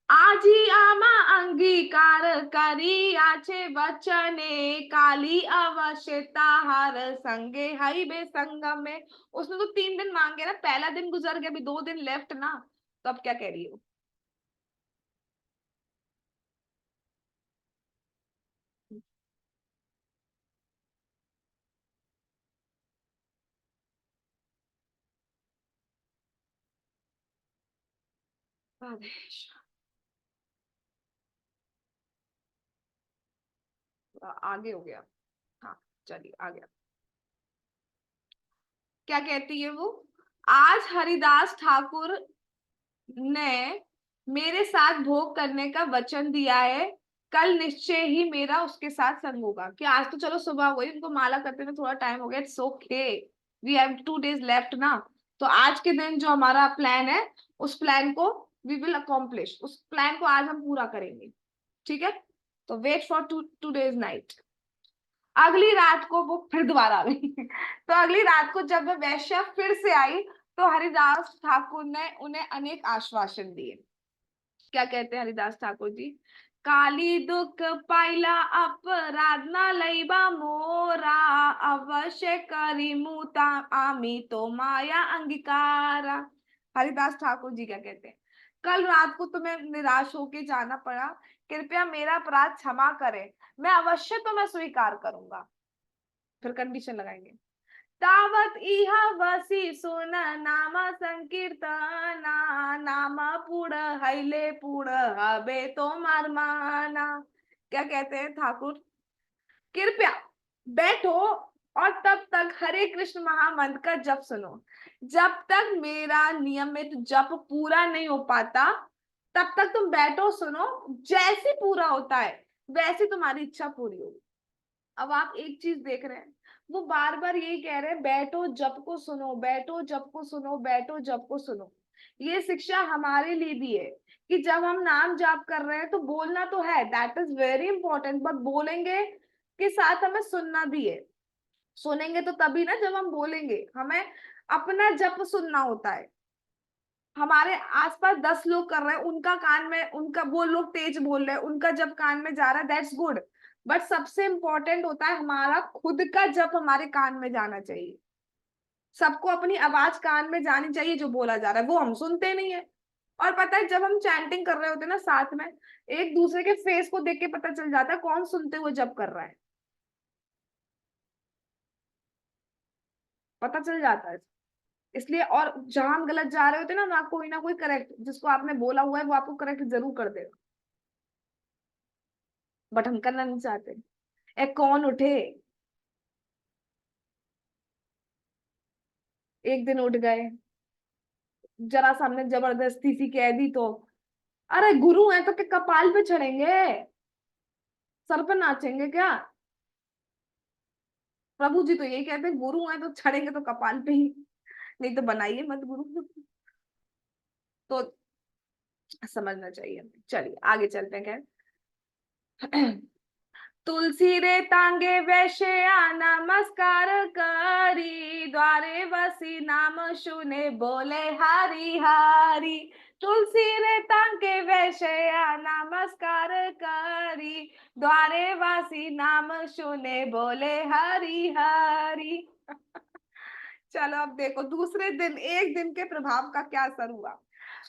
आजी आमा अंगीकार करी आछे वचने, काली अवश्यता हर संगे हई बे संगम में। उसने तो 3 दिन मांगे ना, पहला दिन गुजर गया, अभी 2 दिन लेफ्ट ना। तो अब क्या कह रही हो? आदेश। आगे हो गया। हाँ, चलिए आ गया। क्या कहती है वो? आज हरिदास ठाकुर ने मेरे साथ भोग करने का वचन दिया है, कल निश्चय ही मेरा उसके साथ संग होगा। कि आज तो चलो सुबह हुई, उनको माला करते में थोड़ा टाइम हो गया, it's okay, we have 2 days left ना। तो आज के दिन जो हमारा प्लान है, उस प्लान को वी विल अकॉम्प्लिश, उस प्लान को आज हम पूरा करेंगे। ठीक है? तो wait for two days night. अगली रात को वो फिर दोबारा आ गई। तो अगली रात को जब वह वैश्या फिर से आई, तो हरिदास ठाकुर ने उन्हें अनेक आश्वासन दिए। क्या कहते हैं हरिदास ठाकुर जी? काली दुख पाइला अपराध न लईबा मोरा, अवश्य करी मुता आमी तो माया अंगीकारा। हरिदास ठाकुर जी क्या कहते हैं? कल रात को तुम्हें निराश होके जाना पड़ा, कृपया मेरा अपराध क्षमा करें, मैं अवश्य तुम्हें स्वीकार करूंगा। फिर कंडीशन लगाएंगे। तावत इह वसी सुन नाम संकीर्तना, नाम पुड़ हैले पुड़ हबे तो मारमाना। क्या कहते हैं ठाकुर? कृपया बैठो और तब तक हरे कृष्ण महामंत्र का जप सुनो। जब तक मेरा नियमित जप पूरा नहीं हो पाता, तब तक तुम बैठो सुनो। जैसे पूरा होता है वैसे तुम्हारी इच्छा पूरी होगी। अब आप एक चीज देख रहे हैं, वो बार बार यही कह रहे हैं, बैठो जप को सुनो, बैठो जप को सुनो, बैठो जप को सुनो। ये शिक्षा हमारे लिए भी है कि जब हम नाम जाप कर रहे हैं तो बोलना तो है, that is very important, but बोलेंगे के साथ हमें सुनना भी है। सुनेंगे तो तभी ना जब हम बोलेंगे, हमें अपना जप सुनना होता है। हमारे आसपास 10 लोग कर रहे हैं, उनका कान में, उनका वो लोग तेज बोल रहे हैं, उनका जब कान में जा रहा है, दैट्स गुड। बट सबसे इंपॉर्टेंट होता है हमारा खुद का जप हमारे कान में जाना चाहिए। सबको अपनी आवाज कान में जानी चाहिए, जो बोला जा रहा है वो हम सुनते नहीं है। और पता है जब हम चैंटिंग कर रहे होते हैं ना साथ में, एक दूसरे के फेस को देख के पता चल जाता है कौन सुनते हुए जप कर रहा है, पता चल जाता है। इसलिए, और जहां हम गलत जा रहे होते हैं ना कोई करेक्ट, जिसको आपने बोला हुआ है वो आपको करेक्ट जरूर कर देगा, बट हम करना नहीं चाहते। ए कौन उठे? एक दिन उठ गए, जरा सामने जबरदस्ती सी कह दी तो, अरे गुरु है तो क्या कपाल पे चढ़ेंगे, सर पे नाचेंगे क्या? प्रभु जी तो यही कहते हैं गुरु हैं तो चढ़ेंगे तो कपाल पे ही, नहीं तो बनाइए मत गुरु। तो समझना चाहिए हमें। चलिए आगे चलते हैं। खैर, तुलसी रे तांगे वैश्या नमस्कार करी, द्वारे वसी नाम सुने बोले हरि हरि। तुलसी रे तांगे वैश्या नमस्कार करी, द्वारे वासी नाम सुने बोले हरि हरि। चलो अब देखो दूसरे दिन, एक दिन के प्रभाव का क्या असर हुआ।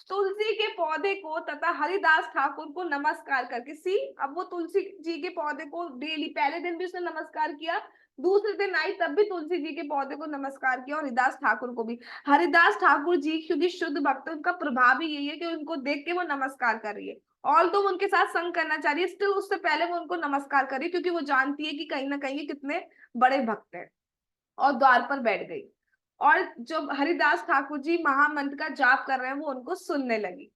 तुलसी के पौधे को तथा हरिदास ठाकुर को नमस्कार करके, सी अब वो तुलसी जी के पौधे को डेली, पहले दिन भी उसने नमस्कार किया, दूसरे दिन आई तब भी तुलसी जी के पौधे को नमस्कार किया, और हरिदास ठाकुर को भी। हरिदास ठाकुर जी क्योंकि शुद्ध भक्त, उनका प्रभाव ही यही है कि उनको देख के वो नमस्कार कर रही है। ऑल तो वो उनके साथ संग करना चाह रही है, स्टिल उससे पहले वो उनको नमस्कार कर रही है, क्योंकि वो जानती है कि कहीं ना कहीं ये कितने बड़े भक्त हैं। और द्वार पर बैठ गई, और जब हरिदास ठाकुर जी महामंत्र का जाप कर रहे हैं वो उनको सुनने लगी,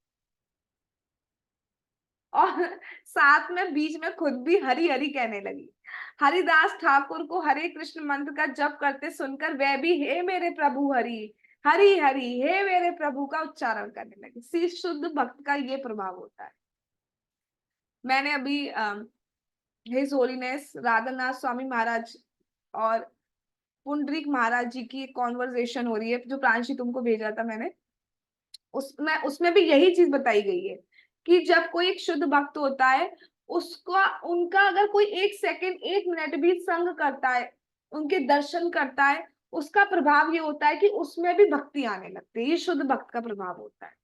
और साथ में बीच में खुद भी हरि हरि कहने लगी। हरिदास ठाकुर को हरे कृष्ण मंत्र का जप करते सुनकर वह भी हे मेरे प्रभु हरि, हरि हरि हे मेरे प्रभु का उच्चारण करने लगी। सी शुद्ध भक्त का ये प्रभाव होता है। मैंने अभी हिज होलीनेस राधानाथ स्वामी महाराज और पुंडरीक महाराज जी की एक कॉन्वर्सेशन हो रही है, जो प्रांशी तुमको भेजा था मैंने, उसमें उसमें भी यही चीज बताई गई है कि जब कोई एक शुद्ध भक्त होता है, उसका उनका अगर कोई एक सेकंड एक मिनट भी संग करता है, उनके दर्शन करता है, उसका प्रभाव ये होता है कि उसमें भी भक्ति आने लगती है। ये शुद्ध भक्त का प्रभाव होता है।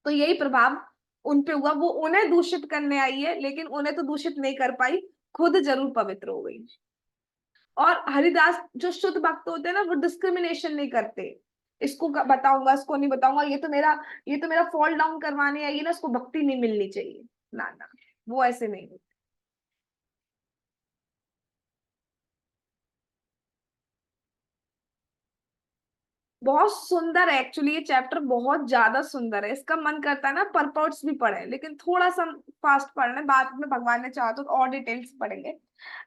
तो यही प्रभाव उन पे हुआ। वो उन्हें दूषित करने आई है, लेकिन उन्हें तो दूषित नहीं कर पाई, खुद जरूर पवित्र हो गई। और हरिदास जो शुद्ध भक्त होते हैं ना, वो डिस्क्रिमिनेशन नहीं करते, इसको बताऊंगा, इसको नहीं बताऊंगा, ये तो मेरा फॉल डाउन करवाने आई है ना, इसको भक्ति नहीं मिलनी चाहिए। ना ना, वो ऐसे नहीं होते। बहुत सुंदर है एक्चुअली, ये चैप्टर बहुत ज्यादा सुंदर है। इसका मन करता है ना परपर्ट्स भी पढ़े, लेकिन थोड़ा सा फास्ट पढ़ लें, बाद में भगवान ने चाहा तो और डिटेल्स पढ़ेंगे।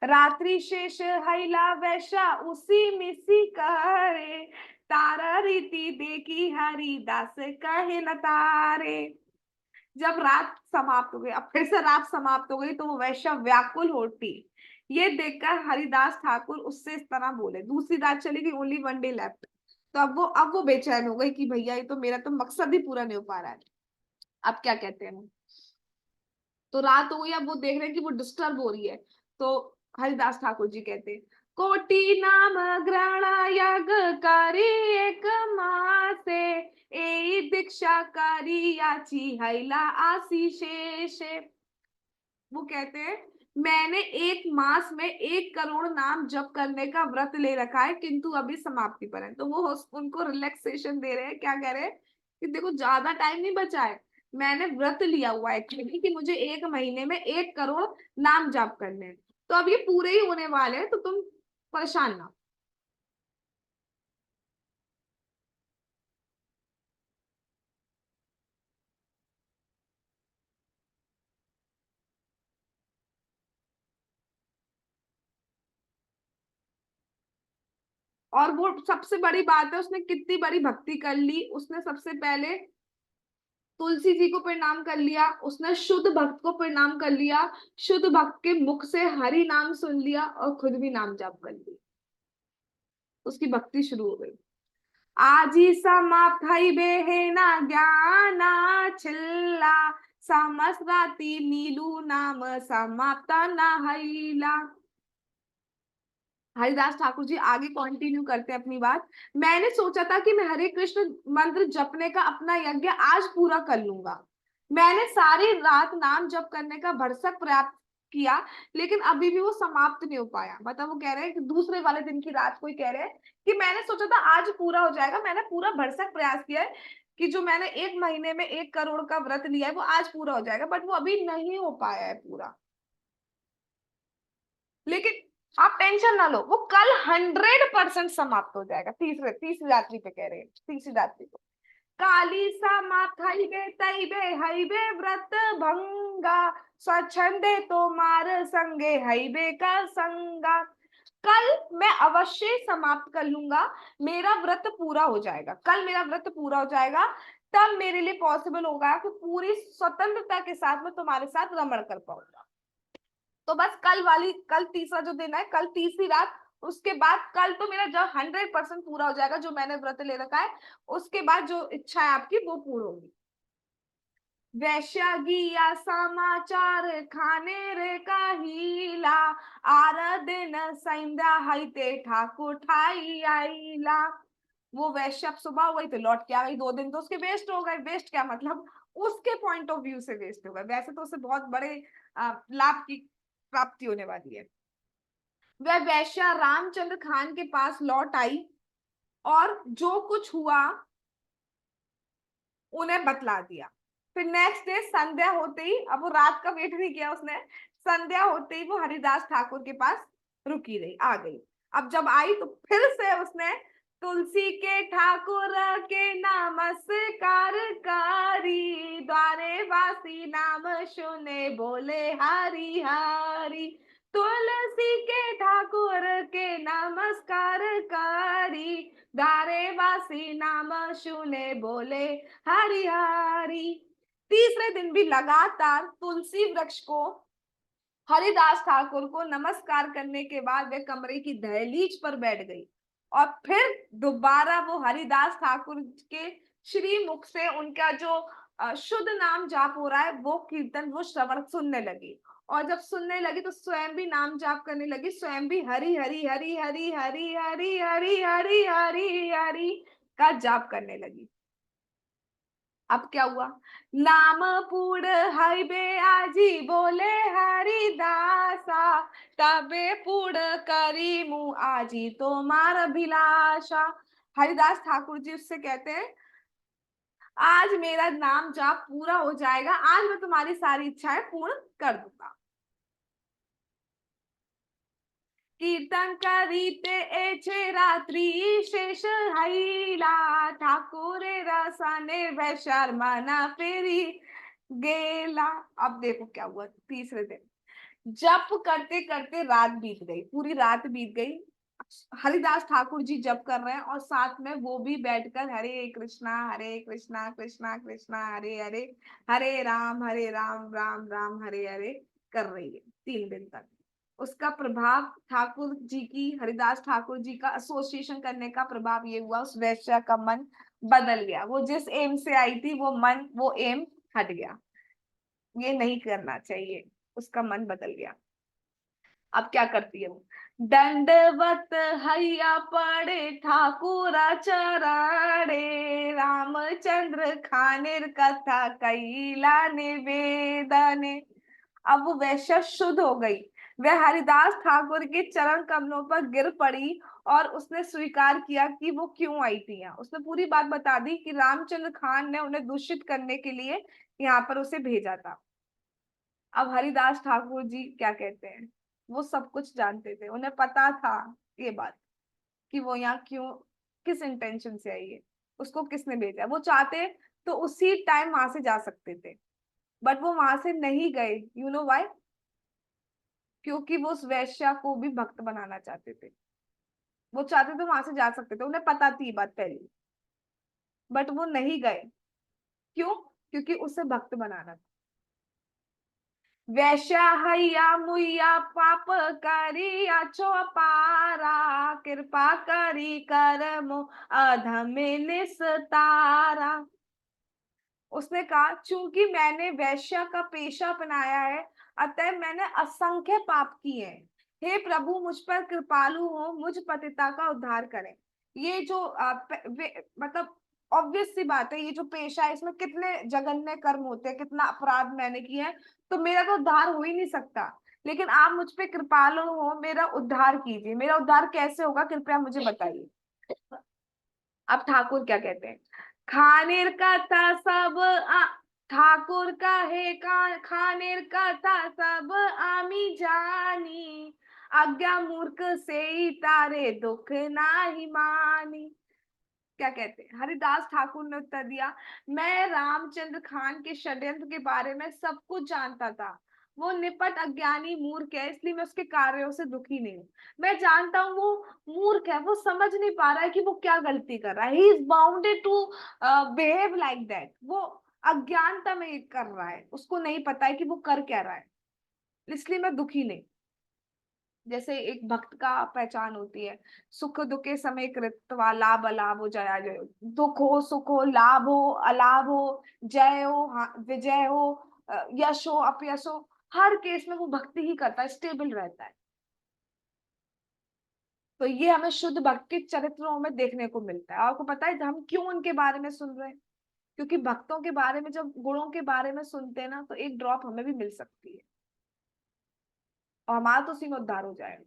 रात्रि शेष हैला वैशा उसी मिसी करे, तारा रीति देखी हरिदास कहे न तारे। जब रात समाप्त हो गई, अब फिर से रात समाप्त हो गई, तो वो वैश्या व्याकुल होती, ये देखकर हरिदास ठाकुर उससे इस तरह बोले। दूसरी रात चली गई, ओनली वन डे लेफ्ट। तो अब वो बेचैन हो गई कि भैया ये तो मेरा तो मकसद ही पूरा नहीं हो पा रहा है। अब क्या कहते हैं वो, तो रात हो गई, अब वो देख रहे हैं कि वो डिस्टर्ब हो रही है। तो हरिदास ठाकुर जी कहते हैं, कोटि नाम ग्रहण यज्ञ करी एक मासे, ए दीक्षा करी याची हैला आशीष। वो कहते हैं मैंने एक मास में 1 करोड़ नाम जप करने का व्रत ले रखा है, किंतु अभी समाप्ति पर है। तो वो उनको रिलैक्सेशन दे रहे हैं, क्या कह रहे हैं कि देखो ज्यादा टाइम नहीं बचा है, मैंने व्रत लिया हुआ है एक्चुअली कि मुझे 1 महीने में 1 करोड़ नाम जाप करने हैं, तो अब ये पूरे ही होने वाले हैं, तो तुम परेशान ना। और वो सबसे बड़ी बात है, उसने कितनी बड़ी भक्ति कर ली। उसने सबसे पहले तुलसी जी को प्रणाम कर लिया, उसने शुद्ध भक्त को प्रणाम कर लिया, शुद्ध भक्त के मुख से हरि नाम सुन लिया, और खुद भी नाम जाप कर लिया, उसकी भक्ति शुरू हो गई। आजी समाप्त हई बेहेना ज्ञाना छिल्ला, समस्राती नीलू नाम समाप्त न हईला। हरिदास ठाकुर जी आगे कंटिन्यू करते हैं अपनी बात। मैंने सोचा था कि मैं हरे कृष्ण मंत्र जपने का अपना यज्ञ आज पूरा कर लूंगा। मैंने सारी रात नाम जप करने का भरसक प्रयास किया, लेकिन अभी भी वो समाप्त नहीं हो पाया। मतलब वो कह रहे हैं कि दूसरे वाले दिन की रात को ही कह रहे हैं कि मैंने सोचा था आज पूरा हो जाएगा, मैंने पूरा भरसक प्रयास किया है कि जो मैंने 1 महीने में 1 करोड़ का व्रत लिया है वो आज पूरा हो जाएगा, बट वो अभी नहीं हो पाया है पूरा। लेकिन आप टेंशन ना लो, वो कल 100% समाप्त हो जाएगा। तीसरी रात्रि पे कह रहे हैं, तीसरी रात्रि को काली समाप्त हईबे तईबे हईबे व्रत भंगा, स्वच्छंदे तो मार संगे हईबे का संगा। कल मैं अवश्य समाप्त कर लूंगा, मेरा व्रत पूरा हो जाएगा, कल मेरा व्रत पूरा हो जाएगा, तब मेरे लिए पॉसिबल होगा कि पूरी स्वतंत्रता के साथ मैं तुम्हारे साथ रमण कर पाऊंगा। तो बस कल तीसरा जो दिन है, कल तीसरी रात, उसके बाद कल तो मेरा जब 100% पूरा हो जाएगा जो मैंने व्रत ले रखा है, उसके बाद जो इच्छा है आपकी वो पूर्ण होगी। वैश्या गिया समाचार खाने रे काहीला, आर दिन संध्या हईते ठाकुर ठाई आईला। वो वैश्य अब सुबह हुई तो लौट के आ गई, 2 दिन तो उसके वेस्ट हो गए। वेस्ट क्या मतलब, उसके पॉइंट ऑफ व्यू से वेस्ट हो गए, वैसे तो उसे बहुत बड़े लाभ की प्राप्ति होने वाली है। वह वैश्या रामचंद्र खान के पास लौट आई और जो कुछ हुआ उन्हें बतला दिया। फिर नेक्स्ट डे संध्या होते ही, अब वो रात का वेट नहीं किया उसने, संध्या होते ही वो हरिदास ठाकुर के पास रुकी रही, आ गई। अब जब आई तो फिर से उसने तुलसी के ठाकुर के नमस्कार कारी, द्वारे वासी नाम सुने बोले हरि हरि। तुलसी के ठाकुर के नमस्कार कारी, द्वारे वासी नाम सुने बोले हरि हरि। तीसरे दिन भी लगातार तुलसी वृक्ष को हरिदास ठाकुर को नमस्कार करने के बाद वे कमरे की दहलीज पर बैठ गई, और फिर दोबारा वो हरिदास ठाकुर के श्री मुख से उनका जो शुद्ध नाम जाप हो रहा है वो कीर्तन, वो श्रवण सुनने लगी। और जब सुनने लगी तो स्वयं भी नाम जाप करने लगी, स्वयं भी हरि हरि हरि हरि हरि हरि हरि हरि हरि हरि का जाप करने लगी। अब क्या हुआ, नाम पुड़ हईबे आजी बोले हरिदासा, तबे पुड़ करी मु आजी तुम्हार अभिलाषा। हरिदास ठाकुर जी उससे कहते हैं, आज मेरा नाम जाप पूरा हो जाएगा, आज मैं तुम्हारी सारी इच्छाएं पूर्ण कर दूंगा। कीर्तन करीते एछे रात्रि शेष हईला, ठाकुरे रसने वैशर मना फेरी गेला। अब देखो क्या हुआ तीसरे दिन, जप करते करते रात बीत गई, पूरी रात बीत गई। हरिदास ठाकुर जी जप कर रहे हैं और साथ में वो भी बैठकर हरे कृष्णा कृष्णा कृष्णा हरे हरे, हरे राम राम हरे हरे कर रही है 3 दिन तक। उसका प्रभाव ठाकुर जी की, हरिदास ठाकुर जी का एसोसिएशन करने का प्रभाव ये हुआ, उस वैश्या का मन बदल गया। वो जिस एम से आई थी वो मन, वो एम हट गया, ये नहीं करना चाहिए, उसका मन बदल गया। अब क्या करती है वो, दंडवत हैया पड़े ठाकुरा चराड़े, रामचंद्र खानेर कथा कैला निवेदने। अब वो वैश्या शुद्ध हो गई, वह हरिदास ठाकुर के चरण कमलों पर गिर पड़ी और उसने स्वीकार किया कि वो क्यों आई थी यहाँ। उसने पूरी बात बता दी कि रामचंद्र खान ने उन्हें दूषित करने के लिए यहाँ पर उसे भेजा था। अब हरिदास ठाकुर जी क्या कहते हैं, वो सब कुछ जानते थे, उन्हें पता था ये बात कि वो यहाँ क्यों, किस इंटेंशन से आई है, उसको किसने भेजा। वो चाहते तो उसी टाइम वहां से जा सकते थे, बट वो वहां से नहीं गए। You know why? क्योंकि वो उस वैश्या को भी भक्त बनाना चाहते थे। वो चाहते थे वहां से जा सकते थे, उन्हें पता थी ये बात पहले, बट वो नहीं गए। क्यों? क्योंकि उसे भक्त बनाना था। वैश्या हैया मुइया पाप करी अछो पारा, कृपा करी कर मो अधम निस्तारा। उसने कहा, चूंकि मैंने वैश्या का पेशा अपनाया है, अतः मैंने असंख्य पाप किए हैं। हे प्रभु मुझ पर कृपालु हो, मुझ पतिता का उद्धार करें। ये जो मतलब ऑब्वियस सी बात है, ये जो पेशा है इसमें कितने जघन्य कर्म होते हैं, कितना अपराध मैंने किया है, तो मेरा तो उद्धार हो ही नहीं सकता। लेकिन आप मुझ पे कृपालु हो, मेरा उद्धार कीजिए। मेरा उद्धार कैसे होगा, कृपया मुझे बताइए। अब ठाकुर क्या कहते हैं, खानेर का था सब ठाकुर का है का खानेर का था सब आमी जानी, आज्ञा मूर्ख से ही तारे दुख नाही मानी। क्या कहते हैं, हरिदास ठाकुर ने उत्तर दिया, मैं रामचंद्र खान के षड्यंत्र के बारे में सब कुछ जानता था। वो निपट अज्ञानी मूर्ख है, इसलिए मैं उसके कार्यों से दुखी नहीं हूँ। मैं जानता हूँ वो मूर्ख है, वो समझ नहीं पा रहा है कि वो क्या गलती कर रहा है। He is bounded to behave like that. वो अज्ञानता में ये कर रहा है, उसको नहीं पता है कि वो कर क्या रहा है, इसलिए मैं दुखी नहीं। जैसे एक भक्त का पहचान होती है, सुख दुखे समय कृत्वा लाभ अलाभ हो जया जय हो। दुख हो सुख हो लाभ हो अलाभ हो, जय हो विजय हो, यश हो अपयश हो, हर केस में वो भक्ति ही करता है, स्टेबल रहता है। तो ये हमें शुद्ध भक्त के चरित्रों में देखने को मिलता है। आपको पता है हम क्यों उनके बारे में सुन रहे हैं? क्योंकि भक्तों के बारे में जब गुणों के बारे में सुनते हैं ना, तो एक ड्रॉप हमें भी मिल सकती है और हमारा तो उसी में उद्धार हो जाएगा।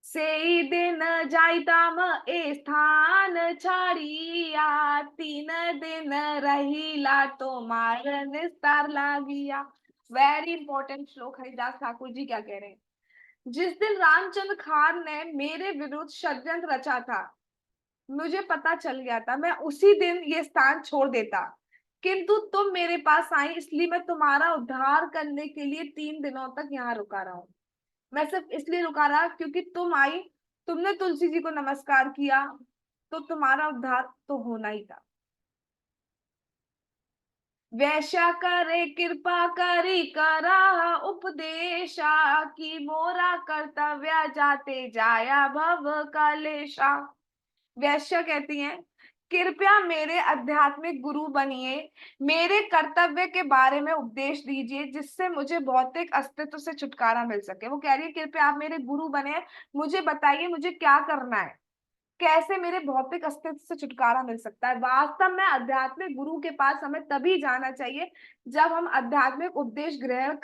से दिन जाइताम ए स्थान छाड़िया, 3 दिन रहीला तो मार निस्तार लागिया। वेरी इंपॉर्टेंट श्लोक। हरिदास ठाकुर जी क्या कह रहे हैं? जिस दिन रामचंद्र खान ने मेरे विरुद्ध षड्यंत्र रचा था, मुझे पता चल गया था, मैं उसी दिन ये स्थान छोड़ देता, किंतु तुम मेरे पास आई, इसलिए मैं तुम्हारा उद्धार करने के लिए 3 दिनों तक यहाँ रुका रहा हूँ। मैं सिर्फ इसलिए रुका रहा क्योंकि तुम आई, तुमने तुलसी जी को नमस्कार किया, तो तुम्हारा उद्धार तो होना ही था। वैश्या करे कृपा करी करा उपदेशा, की मोरा कर्तव्य जाते जाया भव कलेशा। वैश्या कहती हैं, कृपया मेरे आध्यात्मिक गुरु बनिए, मेरे कर्तव्य के बारे में उपदेश दीजिए, जिससे मुझे भौतिक अस्तित्व से छुटकारा मिल सके। वो कह रही है कृपया आप मेरे गुरु बने, मुझे बताइए मुझे क्या करना है, कैसे मेरे भौतिक अस्तित्व से छुटकारा मिल सकता है। वास्तव में आध्यात्मिक गुरु के पास हमें तभी जाना चाहिए जब हम आध्यात्मिक उपदेश ग्रहण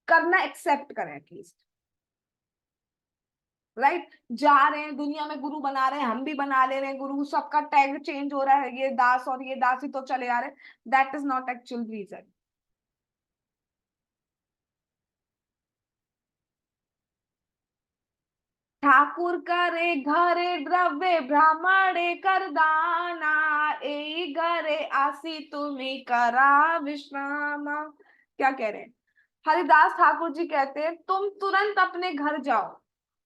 करना एक्सेप्ट करें एटलीस्ट। राइट, जा रहे हैं दुनिया में गुरु बना रहे हैं, हम भी बना ले रहे हैं गुरु, सबका टैग चेंज हो रहा है, ये दास और ये दासी तो चले आ रहे हैं। That is not actual reason. ठाकुर करे घरे द्रव्य ब्राह्मणे कर दाना, ए घरे आसी तुम्हें करा विश्राम। क्या कह रहे हैं? हरिदास ठाकुर जी कहते हैं तुम तुरंत अपने घर जाओ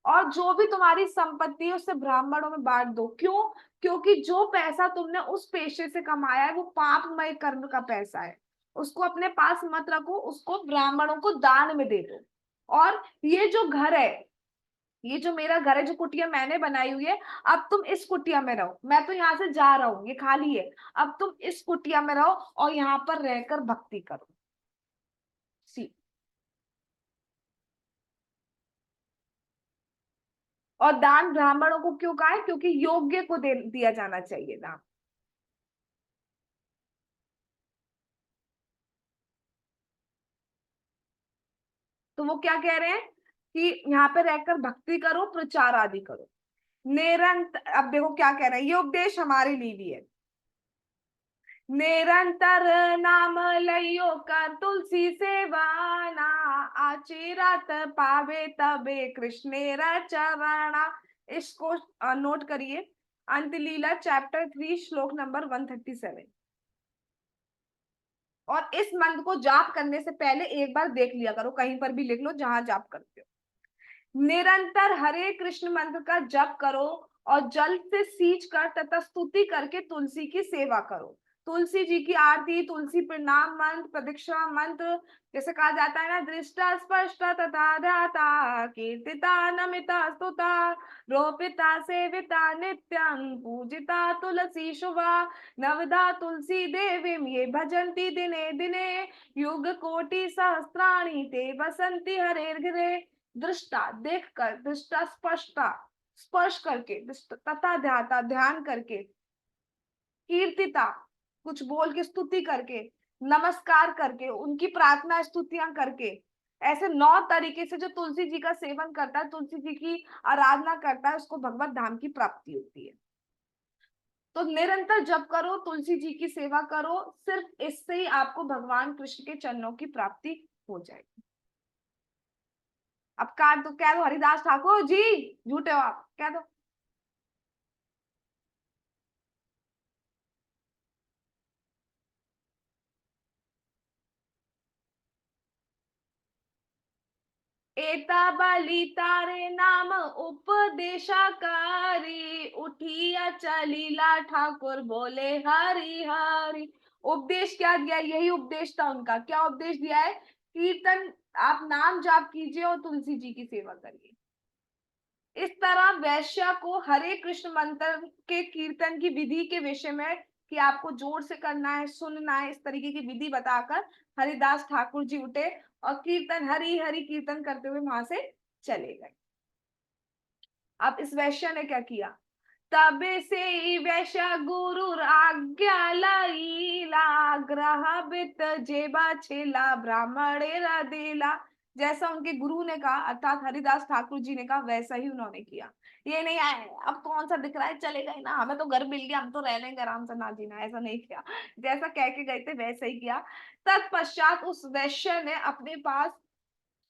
और जो भी तुम्हारी संपत्ति है उसे ब्राह्मणों में बांट दो। क्यों? क्योंकि जो पैसा तुमने उस पेशे से कमाया है वो पापमय कर्म का पैसा है, उसको अपने पास मत रखो, उसको ब्राह्मणों को दान में दे दो। और ये जो घर है, ये जो मेरा घर है, जो कुटिया मैंने बनाई हुई है, अब तुम इस कुटिया में रहो, मैं तो यहाँ से जा रहा हूँ, ये खाली है, अब तुम इस कुटिया में रहो और यहाँ पर रहकर भक्ति करो। सी। और दान ब्राह्मणों को क्यों कहा है? क्योंकि योग्य को दे दिया जाना चाहिए दान। तो वो क्या कह रहे हैं कि यहाँ पे रहकर भक्ति करो, प्रचार आदि करो निरंतर। अब देखो क्या कह रहे हैं, ये उपदेश हमारे लिए भी है। निरंतर नाम लइयो कर तुलसी सेवाना, आचिरत पावे तबे कृष्णेर चरणा। इसको नोट करिए, अंतलीला चैप्टर 3 श्लोक नंबर 137। और इस मंत्र को जाप करने से पहले एक बार देख लिया करो, कहीं पर भी लिख लो जहां जाप करते हो। निरंतर हरे कृष्ण मंत्र का जप करो और जल से सींच कर तथा स्तुति करके तुलसी की सेवा करो। तुलसी जी की आरती, तुलसी प्रणाम मंत्र, प्रदक्षिणा मंत्र, जैसे कहा जाता है ना, दृष्टा स्पष्ट तथा ध्याता कीर्तिता नमिता स्तुता रोपिता सेविता नित्यं पूजिता तुलसी शुभा, नवदा तुलसी देवीं ये भजन्ति दिने दिने, युग कोटि सहस्राणि ते वसन्ति हरेर्घ्रे। दृष्टा देखकर, दृष्टा स्पष्टा स्पर्श करके, तथा ध्याता ध्यान करके, कीर्तिता कुछ बोल के, स्तुति करके, नमस्कार करके, उनकी प्रार्थना स्तुतियां करके, ऐसे 9 तरीके से जो तुलसी जी का सेवन करता है, तुलसी जी की आराधना करता है, उसको भगवत धाम की प्राप्ति होती है। तो निरंतर जप करो, तुलसी जी की सेवा करो, सिर्फ इससे ही आपको भगवान कृष्ण के चरणों की प्राप्ति हो जाएगी। अब काट दो, कह दो हरिदास ठाकुर जी झूठे हो आप, कह दो। एता बलि तारे नाम उपदेशाकारी, उठिया चलीला ठाकुर बोले हरि हरि। उपदेश क्या दिया? यही उपदेश था उनका। क्या उपदेश दिया है? कीर्तन, आप नाम जाप कीजिए और तुलसी जी की सेवा करिए। इस तरह वैश्य को हरे कृष्ण मंत्र के कीर्तन की विधि के विषय में, कि आपको जोर से करना है, सुनना है, इस तरीके की विधि बताकर हरिदास ठाकुर जी उठे और कीर्तन, हरि हरि कीर्तन करते हुए वहां से चले गए। अब इस वैश्य ने क्या किया? तबे से वैश्य गुरु आज्ञा लईला, ग्रह बित जेबा छेला ब्राह्मणे देला। जैसा उनके गुरु ने कहा, अर्थात हरिदास ठाकुर जी ने कहा, वैसा ही उन्होंने किया। ये नहीं आए अब कौन सा दिख रहा है, चले गए ना, हमें तो घर मिल गया, हम तो रह लेंगे आराम से, ना जीना, ऐसा नहीं किया। जैसा कह के गए थे वैसा ही किया। तत्पश्चात उस वैश्य ने अपने पास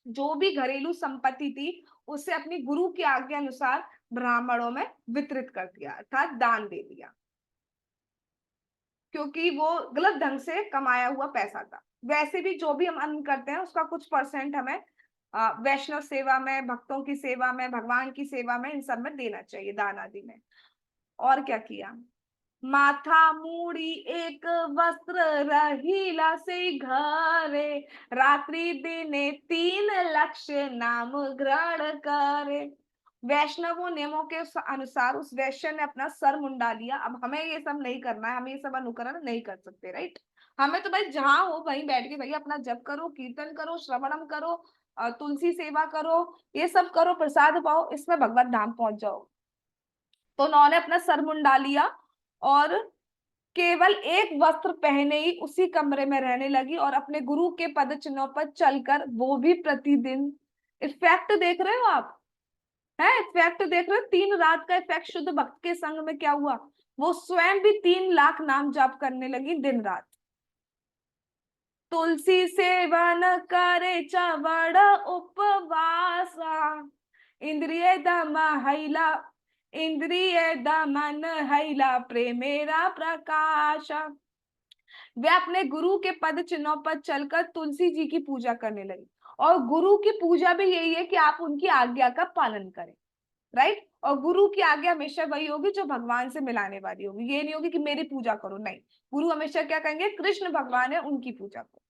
जो भी घरेलू संपत्ति थी, उसे अपनी गुरु की आज्ञा अनुसार ब्राह्मणों में वितरित कर दिया, अर्थात दान दे दिया, क्योंकि वो गलत ढंग से कमाया हुआ पैसा था। वैसे भी जो भी हम अर्न करते हैं उसका कुछ परसेंट हमें वैष्णव सेवा में, भक्तों की सेवा में, भगवान की सेवा में, इन सब में देना चाहिए, दान आदि में। और क्या किया? माथा मूड़ी एक वस्त्र रहीला से घरे, रात्रि दिने 3 लक्ष्य नाम ग्रहण करे। वैष्णवों नियमों के अनुसार उस वैश्य ने अपना सर मुंडा लिया। अब हमें ये सब नहीं करना है, हमें ये सब अनुकरण नहीं कर सकते, राइट। हमें तो भाई जहां हो वहीं बैठ के भैया अपना जप करो, कीर्तन करो, श्रवणम करो, तुलसी सेवा करो, ये सब करो, प्रसाद पाओ, इसमें भगवत धाम पहुंच जाओ। तो उन्होंने अपना सर मुंडा लिया और केवल एक वस्त्र पहने ही उसी कमरे में रहने लगी, और अपने गुरु के पद चिन्हों पर चलकर, वो भी प्रतिदिन। इफेक्ट देख रहे हो आप? है इफेक्ट देख रहे हो? 3 रात का इफेक्ट शुद्ध भक्त के संग में क्या हुआ? वो स्वयं भी 3 लाख नाम जाप करने लगी दिन रात। तुलसी सेवन करे चवड़ उपवासा, इंद्रिय दम हैला, इंद्रिय दमन हैला प्रेमेरा प्रकाश। वे अपने गुरु के पद चिन्हों पर चलकर तुलसी जी की पूजा करने लगी। और गुरु की पूजा भी यही है कि आप उनकी आज्ञा का पालन करें, राइट। और गुरु की आज्ञा हमेशा वही होगी जो भगवान से मिलाने वाली होगी। ये नहीं होगी कि मेरी पूजा करो, नहीं। गुरु हमेशा क्या कहेंगे? कृष्ण भगवान है, उनकी पूजा करो।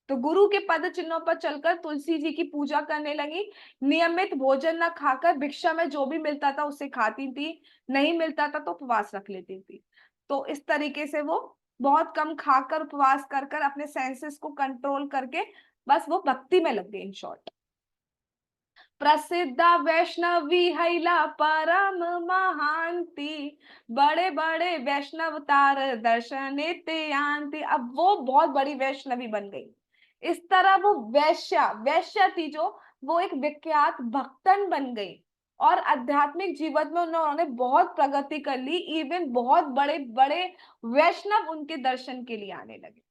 तो गुरु के पद चिन्हों पर चलकर तुलसी जी की पूजा करने लगी। नियमित भोजन न खाकर, भिक्षा में जो भी मिलता था उसे खाती थी, नहीं मिलता था तो उपवास रख लेती थी। तो इस तरीके से वो बहुत कम खाकर, उपवास कर कर, अपने सेंसेस को कंट्रोल करके बस वो भक्ति में लग गई, इन शॉर्ट। प्रसिद्ध वैष्णवी हैला परम महांति, बड़े बड़े वैष्णव तार दर्शन आंति। अब वो बहुत बड़ी वैष्णवी बन गई। इस तरह वो वैश्या, वैश्या थी जो, वो एक विख्यात भक्तन बन गई। और आध्यात्मिक जीवन में उन्होंने बहुत प्रगति कर ली। इवन बहुत बड़े बड़े वैष्णव उनके दर्शन के लिए आने लगे।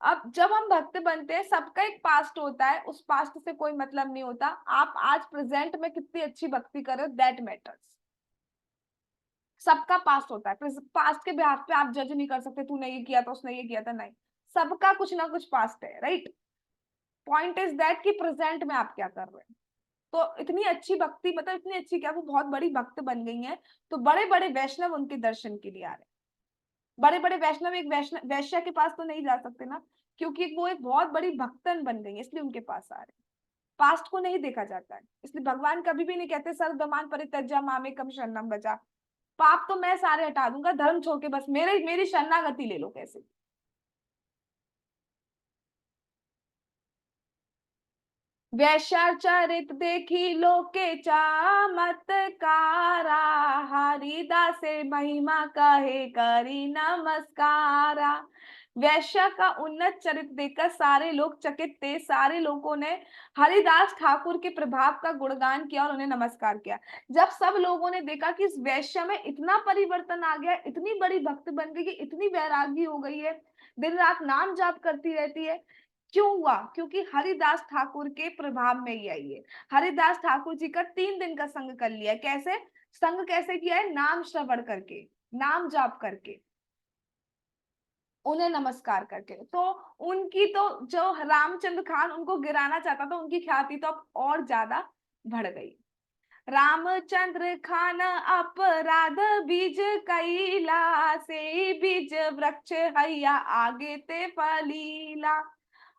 अब जब हम भक्त बनते हैं, सबका एक पास्ट होता है, उस पास्ट से कोई मतलब नहीं होता। आप आज प्रेजेंट में कितनी अच्छी भक्ति कर रहे हो, दैट मैटर्स। सबका पास्ट होता है, पास्ट के बिहाफ पे आप जज नहीं कर सकते, तूने ये किया था, उसने ये किया था, नहीं। सबका कुछ ना कुछ पास्ट है, राइट। पॉइंट इज दैट कि प्रेजेंट में आप क्या कर रहे हैं। तो इतनी अच्छी भक्ति, मतलब इतनी अच्छी क्या, वो बहुत बड़ी भक्त बन गई है। तो बड़े बड़े वैष्णव उनके दर्शन के लिए आ रहे हैं। बड़े बड़े वैष्णव एक वैष्णव वैश्या के पास तो नहीं जा सकते ना, क्योंकि वो एक बहुत बड़ी भक्तन बन गई है, इसलिए उनके पास आ रहे हैं। पास्ट को नहीं देखा जाता है, इसलिए भगवान कभी भी नहीं कहते सर्वधर्मान परित्यज्य मामेकम शरणम व्रज। पाप तो मैं सारे हटा दूंगा, धर्म छोड़ के बस मेरे मेरी शरणागति ले लो कैसे। वैश्याचरित देखी लोके चमत्कारा, हरिदासे महिमा कहे करी नमस्कारा। वैश्य का उन्नत चरित्र देखकर सारे लोग चकित थे। सारे लोगों ने हरिदास ठाकुर के प्रभाव का गुणगान किया और उन्हें नमस्कार किया। जब सब लोगों ने देखा कि इस वैश्य में इतना परिवर्तन आ गया, इतनी बड़ी भक्त बन गई, इतनी वैरागी हो गई है, दिन रात नाम जाप करती रहती है, क्यों हुआ? क्योंकि हरिदास ठाकुर के प्रभाव में ही आई है। हरिदास ठाकुर जी का 3 दिन का संग कर लिया। कैसे संग, कैसे किया है? नाम श्रवण करके, नाम जाप करके। उन्हें नमस्कार करके। तो उनकी तो, जो रामचंद्र खान उनको गिराना चाहता था, उनकी ख्याति तो अब और ज्यादा बढ़ गई। रामचंद्र खान अपराध बीज कैला, से बीज वृक्ष हैया आगे ते फलीला।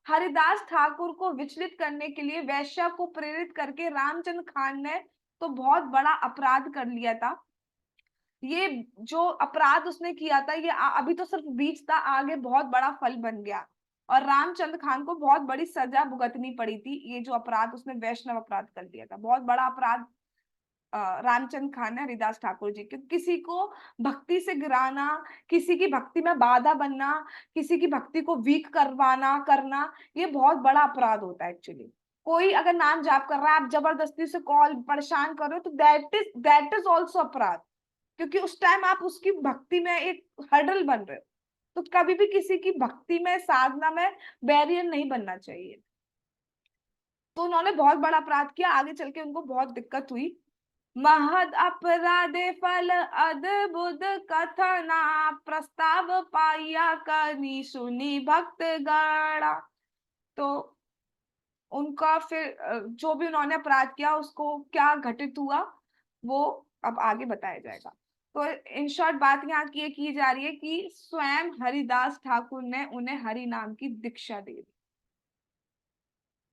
हरिदास ठाकुर को विचलित करने के लिए, वैश्या को प्रेरित करके रामचंद्र खान ने तो बहुत बड़ा अपराध कर लिया था। ये जो अपराध उसने किया था, ये अभी तो सिर्फ बीच था, आगे बहुत बड़ा फल बन गया। और रामचंद्र खान को बहुत बड़ी सजा भुगतनी पड़ी थी, ये जो अपराध उसने वैष्णव अपराध कर दिया था, बहुत बड़ा अपराध रामचंद्र खान ने हरिदास ठाकुर जी के, किसी को भक्ति से गिराना, किसी की भक्ति में बाधा बनना, किसी की भक्ति को वीक करवाना करना, ये बहुत बड़ा अपराध होता है एक्चुअली। कोई अगर नाम जाप कर रहा है, आप जबरदस्ती से कॉल परेशान कर रहे हो, तो दैट इज ऑल्सो अपराध, क्योंकि उस टाइम आप उसकी भक्ति में एक हर्डल बन रहे हो। तो कभी भी किसी की भक्ति में, साधना में बैरियर नहीं बनना चाहिए। तो उन्होंने बहुत बड़ा अपराध किया, आगे चल के उनको बहुत दिक्कत हुई। महद अपराधे फल अद्भुत कथना, प्रस्ताव पाया कनी सुनी भक्त गणा। तो उनका फिर जो भी उन्होंने अपराध किया, उसको क्या घटित हुआ, वो अब आगे बताया जाएगा। तो इन शॉर्ट बात यहाँ की ये की जा रही है कि स्वयं हरिदास ठाकुर ने उन्हें हरि नाम की दीक्षा दे दी,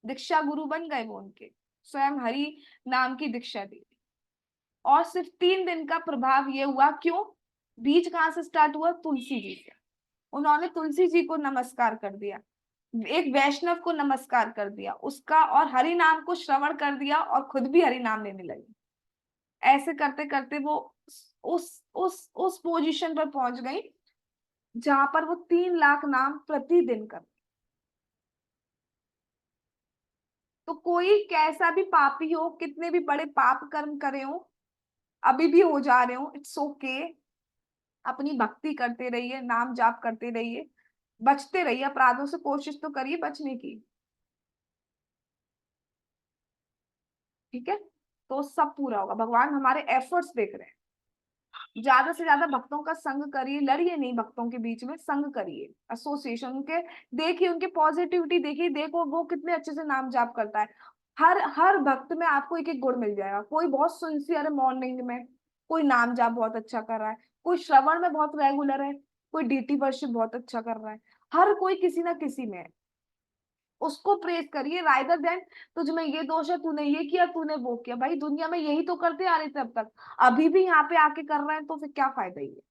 दीक्षा गुरु बन गए वो उनके, स्वयं हरि नाम की दीक्षा दी। और सिर्फ 3 दिन का प्रभाव ये हुआ, क्यों? बीज कहाँ से स्टार्ट हुआ? तुलसी जी से। उन्होंने तुलसी जी को नमस्कार कर दिया, एक वैष्णव को नमस्कार कर दिया उसका, और हरि नाम को श्रवण कर दिया, और खुद भी हरि नाम लेने लगी। ऐसे करते करते वो उस पोजीशन पर पहुंच गई, जहां पर वो 3 लाख नाम प्रतिदिन कर। तो कोई कैसा भी पापी हो, कितने भी बड़े पाप कर्म करे हो, अभी भी हो जा रहे हो, इट्स ओके। अपनी भक्ति करते रहिए, नाम जाप करते रहिए, बचते रहिए अपराधों से, कोशिश तो करिए बचने की। ठीक है, तो सब पूरा होगा, भगवान हमारे एफर्ट्स देख रहे हैं। ज्यादा से ज्यादा भक्तों का संग करिए, लड़िए नहीं भक्तों के बीच में, संग करिए, एसोसिएशन उनके, देखिए उनके पॉजिटिविटी देखिए, देखो वो कितने अच्छे से नाम जाप करता है। हर हर भक्त में आपको एक एक गुण मिल जाएगा। कोई बहुत सिंसियर है मॉर्निंग में, कोई नाम जाप बहुत अच्छा कर रहा है, कोई श्रवण में बहुत रेगुलर है, कोई डीटी वर्शिप बहुत अच्छा कर रहा है। हर कोई किसी ना किसी में है, उसको प्रेज करिए रादर देन तुझ में ये दोष है, तूने ये किया, तूने वो किया। भाई दुनिया में यही तो करते आ रहे थे अब तक, अभी भी यहाँ पे आके कर रहे हैं, तो फिर क्या फायदा ही है?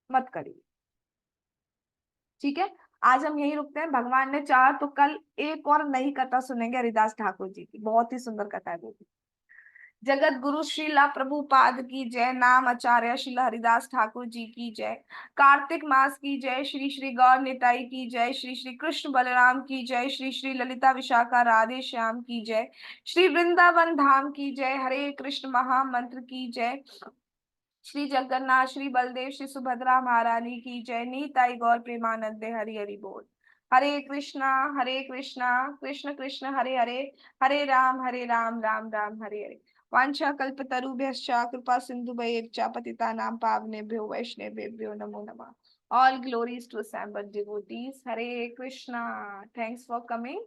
मत करिए। ठीक है, आज हम यही रुकते हैं, भगवान ने चाहा तो कल एक और नई कथा सुनेंगे हरिदास ठाकुर जी की, बहुत ही सुंदर कथा है वो भी। जगत गुरु श्रीला प्रभुपाद की जय, नाम आचार्य श्रीला हरिदास ठाकुर जी की जय, कार्तिक मास की जय, श्री श्री गौर निताई की जय, श्री श्री कृष्ण बलराम की जय, श्री श्री ललिता विशाखा राधे श्याम की जय, श्री वृंदावन धाम की जय, हरे कृष्ण महामंत्र की जय, श्री जगन्नाथ श्री बलदेव श्री सुभद्रा महारानी की जय, निताई गौर प्रेमानंदे हरि हरि बोल। हरे कृष्णा कृष्ण कृष्ण हरे हरे, हरे राम राम राम हरे हरे। वांछा कल्पतरुभ्यश्च कृपा सिन्धुभ्यश्च पतितानां पावनेभ्यो वैष्णवेभ्यो नमो नमः। All glories to assembled devotees. Hare Krishna. Thanks for coming.